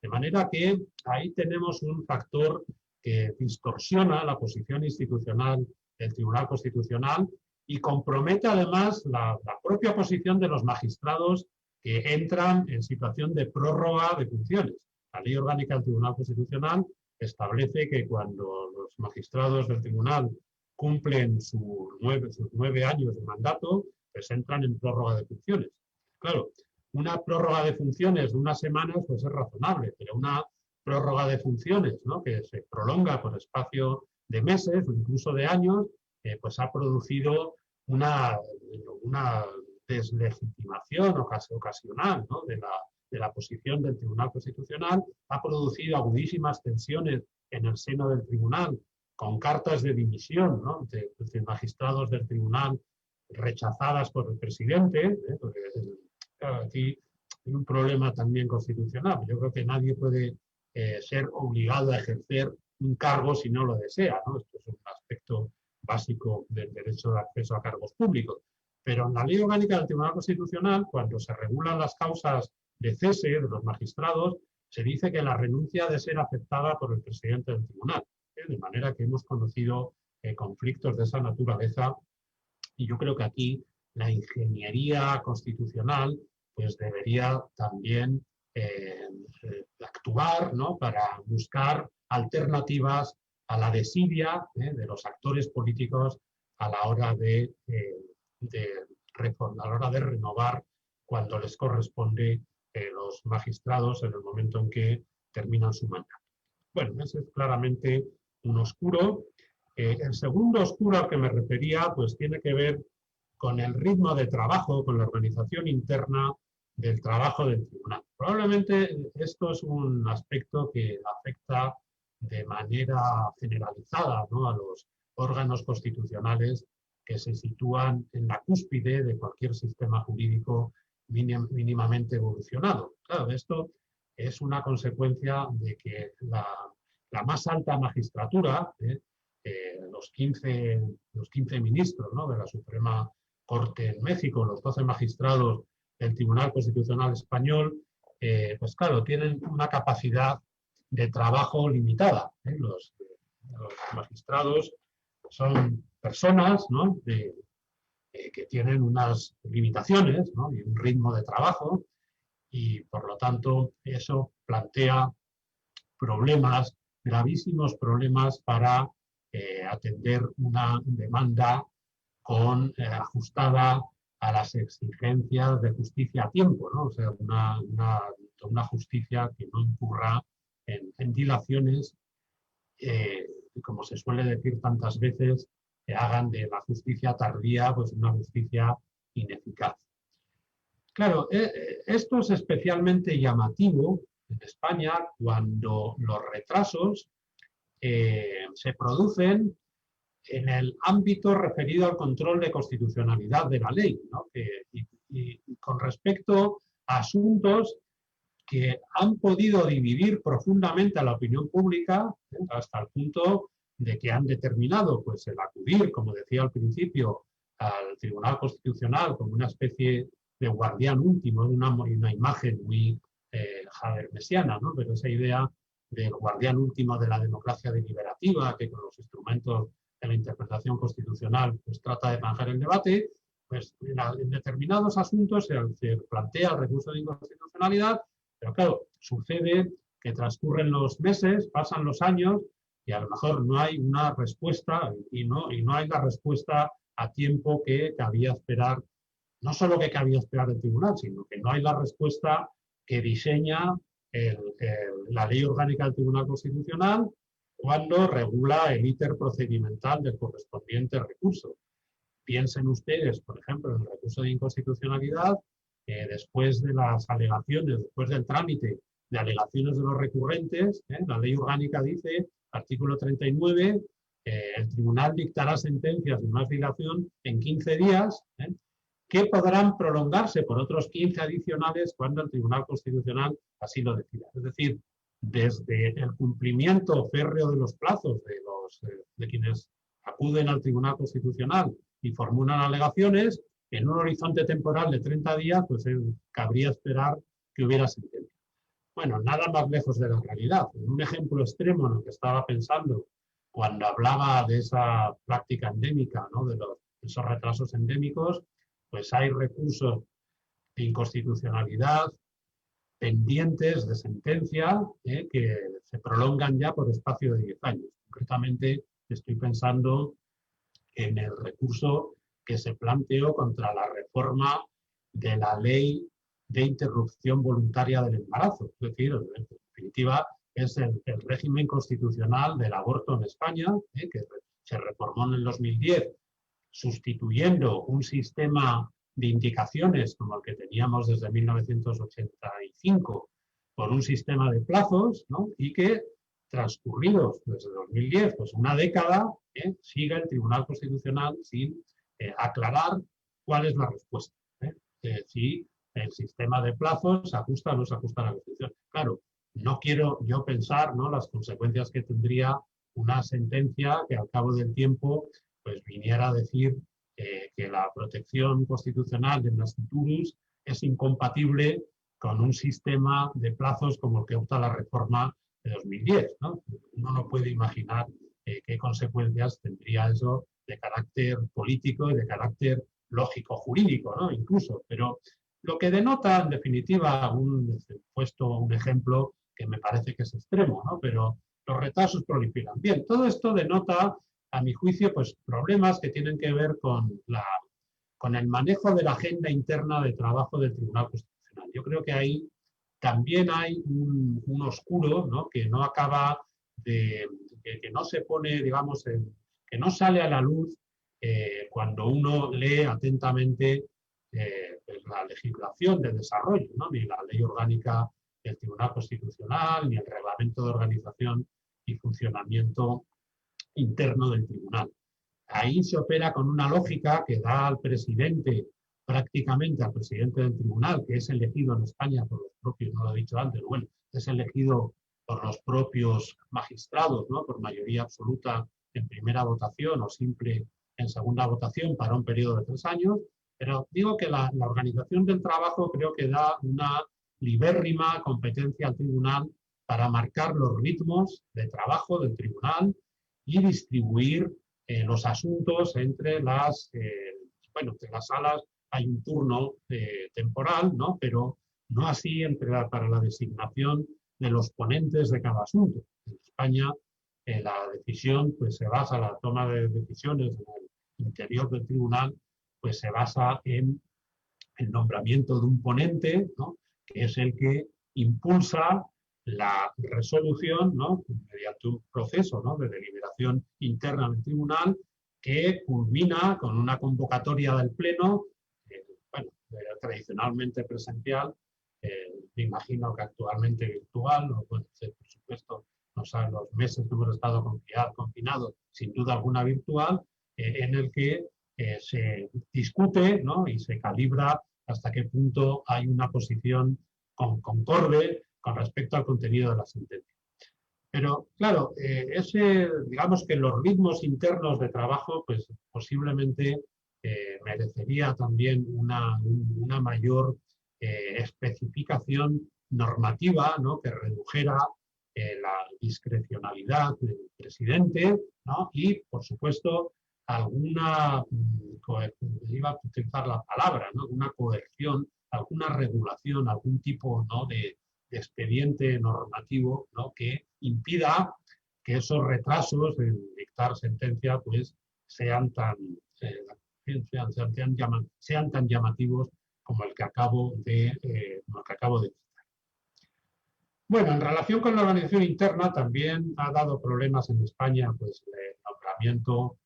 De manera que ahí tenemos un factor que distorsiona la posición institucional del Tribunal Constitucional y compromete además la propia posición de los magistrados que entran en situación de prórroga de funciones. La Ley Orgánica del Tribunal Constitucional establece que cuando los magistrados del tribunal cumplen sus 9 años de mandato, pues entran en prórroga de funciones. Claro, una prórroga de funciones de unas semanas pues es razonable, pero una prórroga de funciones, ¿no?, que se prolonga por espacio de meses o incluso de años, pues ha producido una deslegitimación ocasional, ¿no?, de la posición del Tribunal Constitucional, ha producido agudísimas tensiones en el seno del tribunal, con cartas de dimisión, ¿no?, de magistrados del tribunal rechazadas por el presidente, porque aquí hay un problema también constitucional. Yo creo que nadie puede ser obligado a ejercer un cargo si no lo desea, ¿no? Esto es un aspecto básico del derecho de acceso a cargos públicos. Pero en la Ley Orgánica del Tribunal Constitucional, cuando se regulan las causas de cese de los magistrados, se dice que la renuncia ha de ser aceptada por el presidente del tribunal. De manera que hemos conocido conflictos de esa naturaleza y yo creo que aquí la ingeniería constitucional pues debería también actuar, ¿no?, para buscar alternativas a la desidia de los actores políticos a la hora de a la hora de renovar cuando les corresponde los magistrados en el momento en que terminan su mandato. Bueno, ese es claramente un oscuro. El segundo oscuro al que me refería pues tiene que ver con el ritmo de trabajo, con la organización interna del trabajo del tribunal. Probablemente esto es un aspecto que afecta de manera generalizada, ¿no?, a los órganos constitucionales que se sitúan en la cúspide de cualquier sistema jurídico mínimamente evolucionado. Claro, esto es una consecuencia de que la más alta magistratura, los 15 ministros, ¿no?, de la Suprema Corte en México, los 12 magistrados del Tribunal Constitucional Español, pues claro, tienen una capacidad de trabajo limitada. Los magistrados son personas, ¿no?, que tienen unas limitaciones, ¿no?, y un ritmo de trabajo, y por lo tanto eso plantea problemas, gravísimos problemas para atender una demanda ajustada a las exigencias de justicia a tiempo, ¿no? O sea, una justicia que no incurra en dilaciones, como se suele decir tantas veces, que hagan de la justicia tardía pues una justicia ineficaz. Claro, esto es especialmente llamativo en España cuando los retrasos se producen en el ámbito referido al control de constitucionalidad de la ley, ¿no?, y con respecto a asuntos que han podido dividir profundamente a la opinión pública, hasta el punto de que han determinado pues, el acudir, como decía al principio, al Tribunal Constitucional como una especie de guardián último, una imagen muy habermesiana, ¿no?, pero esa idea del guardián último de la democracia deliberativa, que con los instrumentos de la interpretación constitucional pues, trata de zanjar el debate, pues en determinados asuntos se plantea el recurso de inconstitucionalidad, pero claro, sucede que transcurren los meses, pasan los años y a lo mejor no hay una respuesta y no hay la respuesta a tiempo que cabía esperar, no solo que cabía esperar el tribunal, sino que no hay la respuesta que diseña la Ley Orgánica del Tribunal Constitucional cuando regula el íter procedimental del correspondiente recurso. Piensen ustedes, por ejemplo, en el recurso de inconstitucionalidad, después de las alegaciones, después del trámite de alegaciones de los recurrentes, la Ley Orgánica dice, artículo 39, el tribunal dictará sentencias sin más dilación en 15 días, que podrán prolongarse por otros 15 adicionales cuando el Tribunal Constitucional así lo decida. Es decir, desde el cumplimiento férreo de los plazos de quienes acuden al Tribunal Constitucional y formulan alegaciones, en un horizonte temporal de 30 días, pues cabría esperar que hubiera sentencia. Bueno, nada más lejos de la realidad. En un ejemplo extremo en el que estaba pensando cuando hablaba de esa práctica endémica, ¿no?, de esos retrasos endémicos, pues hay recursos de inconstitucionalidad pendientes de sentencia que se prolongan ya por espacio de 10 años. Concretamente, estoy pensando en el recurso que se planteó contra la reforma de la ley de interrupción voluntaria del embarazo. Es decir, en definitiva, es el régimen constitucional del aborto en España, que se reformó en el 2010, sustituyendo un sistema de indicaciones como el que teníamos desde 1985 por un sistema de plazos, ¿no?, y que transcurridos desde 2010, pues una década, sigue el Tribunal Constitucional sin aclarar cuál es la respuesta. Si el sistema de plazos se ajusta o no se ajusta a la Constitución. Claro, no quiero yo pensar, ¿no?, las consecuencias que tendría una sentencia que al cabo del tiempo pues viniera a decir que la protección constitucional de nasciturus es incompatible con un sistema de plazos como el que opta la reforma de 2010, ¿no? Uno no puede imaginar qué consecuencias tendría eso de carácter político y de carácter lógico-jurídico, ¿no?, incluso, pero Lo que denota, en definitiva, puesto un ejemplo que me parece que es extremo, ¿no? Pero los retrasos proliferan. Bien, todo esto denota, a mi juicio, pues problemas que tienen que ver con el manejo de la agenda interna de trabajo del Tribunal Constitucional. Yo creo que ahí también hay un oscuro, ¿no? Que no acaba que no se pone, digamos, que no sale a la luz cuando uno lee atentamente la legislación de desarrollo, ¿no? Ni la ley orgánica del Tribunal Constitucional, ni el reglamento de organización y funcionamiento interno del tribunal. Ahí se opera con una lógica que da al presidente, prácticamente al presidente del tribunal, que es elegido en España por los propios, no lo he dicho antes, bueno, es elegido por los propios magistrados, ¿no? Por mayoría absoluta en primera votación o simple en segunda votación para un periodo de 3 años. Pero digo que la organización del trabajo creo que da una libérrima competencia al tribunal para marcar los ritmos de trabajo del tribunal y distribuir los asuntos entre entre las salas hay un turno temporal, ¿no? Pero no así para la designación de los ponentes de cada asunto. En España la decisión pues, se basa, la toma de decisiones en el interior del tribunal, pues se basa en el nombramiento de un ponente, ¿no? Que es el que impulsa la resolución, ¿no? Mediante un proceso, ¿no? De deliberación interna del tribunal que culmina con una convocatoria del Pleno, tradicionalmente presencial, me imagino que actualmente virtual, bueno, por supuesto, los meses que hemos estado confinados, sin duda alguna virtual, en el que se discute, ¿no? Y se calibra hasta qué punto hay una posición concorde con respecto al contenido de la sentencia. Pero, claro, digamos que los ritmos internos de trabajo, pues posiblemente merecería también una mayor especificación normativa, ¿no? Que redujera la discrecionalidad del presidente, ¿no? Y, por supuesto, alguna, iba a utilizar la palabra, ¿no? Una coerción, alguna regulación, algún tipo, ¿no? de expediente normativo, ¿no? Que impida que esos retrasos en dictar sentencia pues, sean tan llamativos como el que acabo de citar. Bueno, en relación con la organización interna también ha dado problemas en España pues, el nombramiento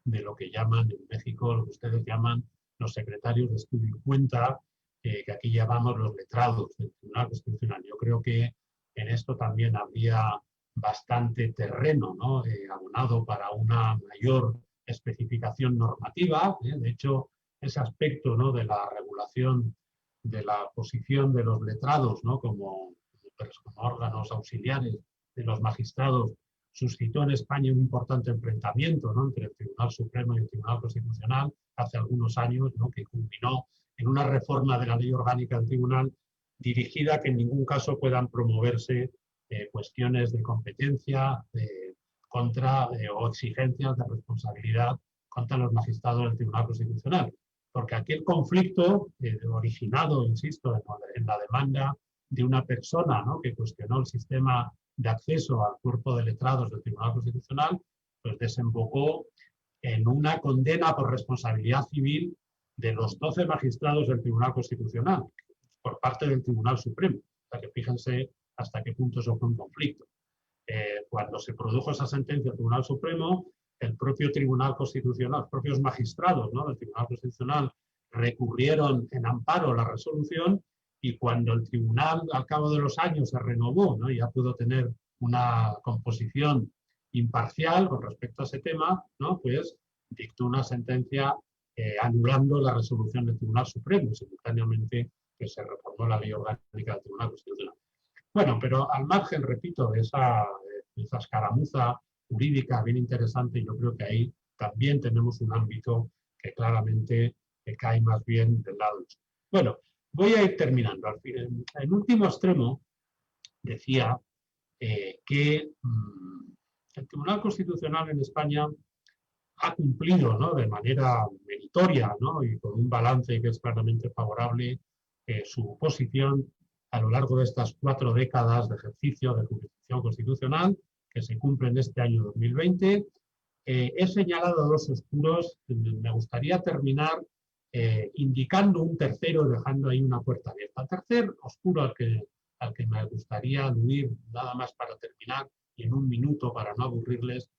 de lo que llaman en México, lo que ustedes llaman los secretarios de estudio y cuenta, que aquí llamamos los letrados del Tribunal Constitucional. Yo creo que en esto también habría bastante terreno, ¿no? Abonado para una mayor especificación normativa. De hecho, ese aspecto, ¿no? De la regulación de la posición de los letrados, ¿no? como órganos auxiliares de los magistrados suscitó en España un importante enfrentamiento, ¿no? Entre el Tribunal Supremo y el Tribunal Constitucional hace algunos años, ¿no? Que culminó en una reforma de la ley orgánica del tribunal dirigida a que en ningún caso puedan promoverse cuestiones de competencia o exigencias de responsabilidad contra los magistrados del Tribunal Constitucional. Porque aquel conflicto originado, insisto, en la demanda de una persona, ¿no? Que cuestionó el sistema de acceso al cuerpo de letrados del Tribunal Constitucional, pues desembocó en una condena por responsabilidad civil de los 12 magistrados del Tribunal Constitucional por parte del Tribunal Supremo. O sea que fíjense hasta qué punto eso fue un conflicto. Cuando se produjo esa sentencia del Tribunal Supremo, el propio Tribunal Constitucional, los propios magistrados, ¿no? del Tribunal Constitucional recurrieron en amparo a la resolución y cuando el tribunal al cabo de los años se renovó, ¿no? Ya pudo tener una composición imparcial con respecto a ese tema, ¿no? Pues dictó una sentencia anulando la resolución del Tribunal Supremo, simultáneamente que se reformó la ley orgánica del Tribunal Constitucional. Bueno, pero al margen, repito, de esa escaramuza jurídica bien interesante, yo creo que ahí también tenemos un ámbito que claramente cae más bien del lado. Bueno, voy a ir terminando. En último extremo, decía que el Tribunal Constitucional en España ha cumplido, ¿no? De manera meritoria, ¿no? Y con un balance que es claramente favorable su posición a lo largo de estas 4 décadas de ejercicio de jurisdicción constitucional que se cumplen este año 2020. He señalado 2 oscuros. Me gustaría terminar indicando un tercero, dejando ahí una puerta abierta. El tercer oscuro al que me gustaría aludir, nada más para terminar, y en un minuto para no aburrirles,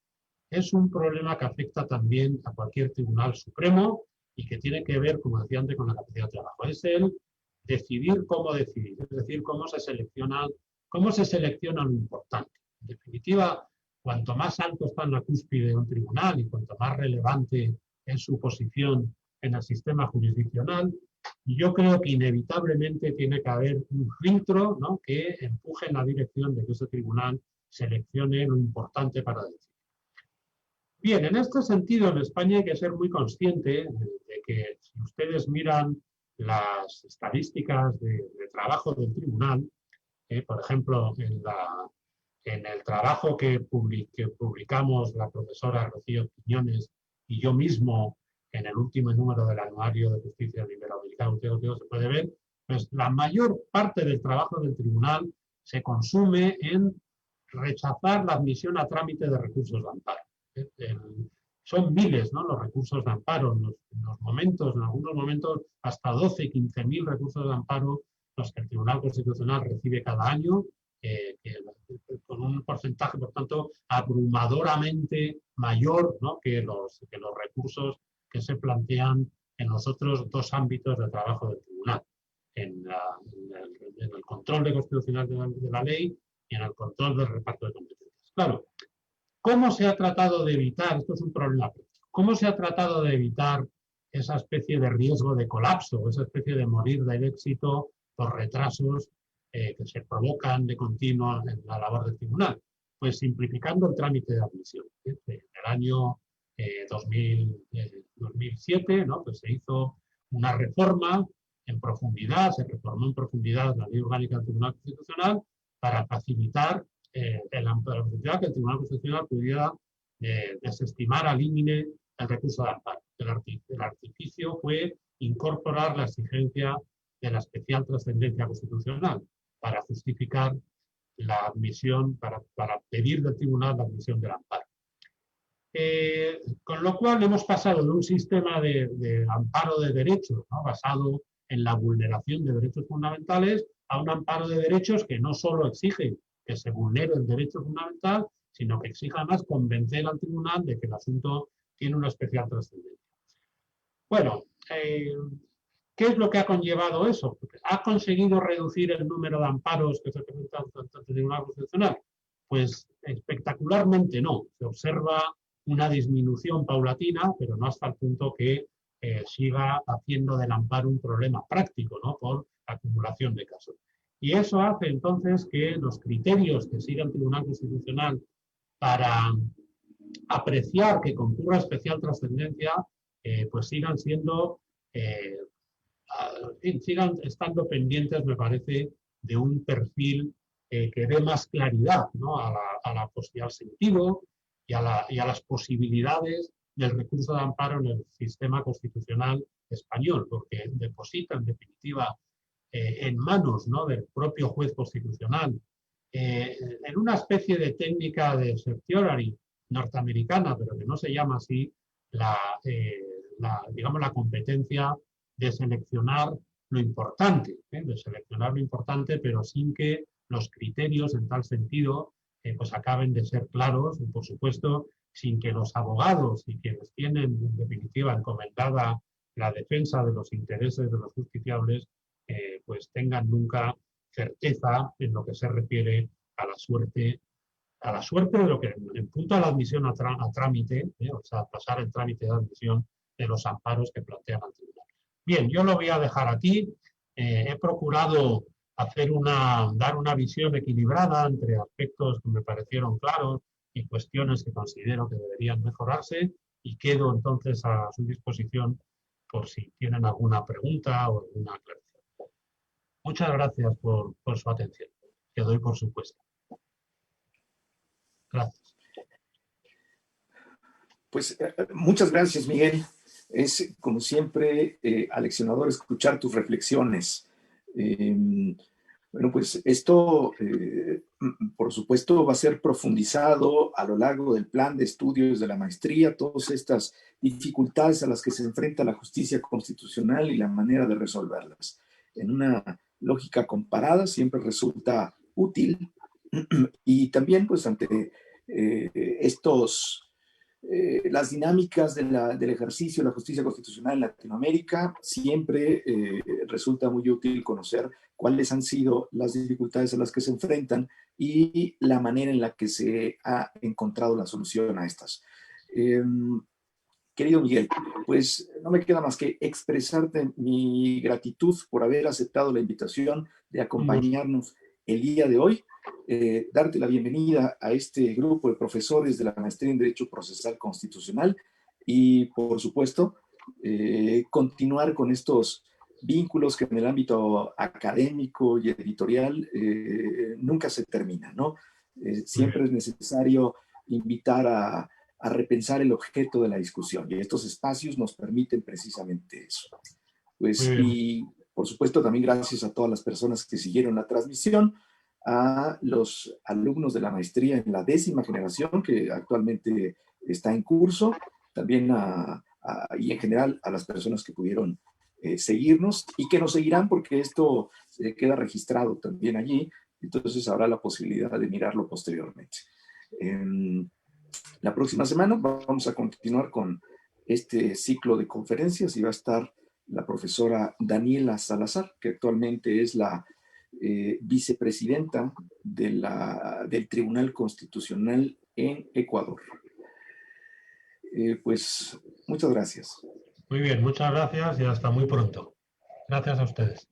es un problema que afecta también a cualquier tribunal supremo y que tiene que ver, como decía antes, con la capacidad de trabajo. Es el decidir cómo decidir, es decir, cómo se selecciona lo importante. En definitiva, cuanto más alto está en la cúspide de un tribunal y cuanto más relevante es su posición en el sistema jurisdiccional, yo creo que inevitablemente tiene que haber un filtro, ¿no?, que empuje en la dirección de que ese tribunal seleccione lo importante para decidir. Bien, en este sentido, en España hay que ser muy consciente de que si ustedes miran las estadísticas de trabajo del tribunal, por ejemplo, en el trabajo que publicamos la profesora Rocío Quiñones y yo mismo en el último número del Anuario de Justicia Iberoamericana, se puede ver, pues la mayor parte del trabajo del tribunal se consume en rechazar la admisión a trámite de recursos de amparo. Son miles, ¿no?, los recursos de amparo, en algunos momentos hasta 12, 15.000 recursos de amparo los que el Tribunal Constitucional recibe cada año, con un porcentaje, por tanto, abrumadoramente mayor, ¿no?, que los recursos que se plantean en los otros 2 ámbitos de trabajo del Tribunal, en el control de constitucional de la ley y en el control del reparto de competencias. Claro, ¿cómo se ha tratado de evitar? Esto es un problema. ¿Cómo se ha tratado de evitar esa especie de riesgo de colapso, esa especie de morir del éxito por retrasos que se provocan de continuo en la labor del tribunal? Pues simplificando el trámite de admisión. En el año 2007, ¿no?, pues se hizo una reforma en profundidad, se reformó en profundidad la Ley Orgánica del Tribunal Constitucional para facilitar la posibilidad que el Tribunal Constitucional pudiera desestimar al límite el recurso de amparo. El artificio fue incorporar la exigencia de la especial trascendencia constitucional para justificar la admisión, para pedir del tribunal la admisión del amparo. Con lo cual hemos pasado de un sistema de amparo de derechos, ¿no?, basado en la vulneración de derechos fundamentales a un amparo de derechos que no solo exige que se vulnere el derecho fundamental, sino que exija más convencer al tribunal de que el asunto tiene una especial trascendencia. Bueno, ¿qué es lo que ha conllevado eso? ¿Ha conseguido reducir el número de amparos que se presentan ante el Tribunal Constitucional? Pues espectacularmente no. Se observa una disminución paulatina, pero no hasta el punto que siga haciendo del amparo un problema práctico, ¿no?, por acumulación de casos. Y eso hace entonces que los criterios que sigue el Tribunal Constitucional para apreciar que concurra especial trascendencia, pues sigan estando pendientes, me parece, de un perfil que dé más claridad, ¿no?, al sentido y a las posibilidades del recurso de amparo en el sistema constitucional español, porque deposita, en definitiva, en manos, ¿no?, del propio juez constitucional, en una especie de técnica de certiorari norteamericana, pero que no se llama así, digamos, la competencia de seleccionar lo importante, pero sin que los criterios en tal sentido pues acaben de ser claros y, por supuesto, sin que los abogados y quienes tienen, en definitiva, encomendada la defensa de los intereses de los justiciables, pues tengan nunca certeza en lo que se refiere a la suerte de lo que, en punto a la admisión a trámite, o sea, pasar el trámite de admisión de los amparos que plantean al tribunal. Bien, yo lo voy a dejar aquí. He procurado dar una visión equilibrada entre aspectos que me parecieron claros y cuestiones que considero que deberían mejorarse, y quedo entonces a su disposición por si tienen alguna pregunta o alguna aclaración. Muchas gracias por su atención, que doy por supuesto. Gracias. Pues muchas gracias, Miguel. Es, como siempre, aleccionador escuchar tus reflexiones. Bueno, pues esto, por supuesto, va a ser profundizado a lo largo del plan de estudios de la maestría, todas estas dificultades a las que se enfrenta la justicia constitucional y la manera de resolverlas. En una lógica comparada siempre resulta útil y también, pues, ante las dinámicas del ejercicio de la justicia constitucional en Latinoamérica, siempre resulta muy útil conocer cuáles han sido las dificultades a las que se enfrentan y la manera en la que se ha encontrado la solución a estas. Querido Miguel, pues no me queda más que expresarte mi gratitud por haber aceptado la invitación de acompañarnos el día de hoy, darte la bienvenida a este grupo de profesores de la Maestría en Derecho Procesal Constitucional y, por supuesto, continuar con estos vínculos que en el ámbito académico y editorial nunca se terminan, ¿no? Siempre es necesario invitar a repensar el objeto de la discusión y estos espacios nos permiten precisamente eso. Pues, y por supuesto también gracias a todas las personas que siguieron la transmisión, a los alumnos de la maestría en la 10ª generación que actualmente está en curso, también y en general a las personas que pudieron seguirnos y que nos seguirán porque esto queda registrado también allí, entonces habrá la posibilidad de mirarlo posteriormente. La próxima semana vamos a continuar con este ciclo de conferencias y va a estar la profesora Daniela Salazar, que actualmente es la vicepresidenta del Tribunal Constitucional en Ecuador. Pues muchas gracias. Muy bien, muchas gracias y hasta muy pronto. Gracias a ustedes.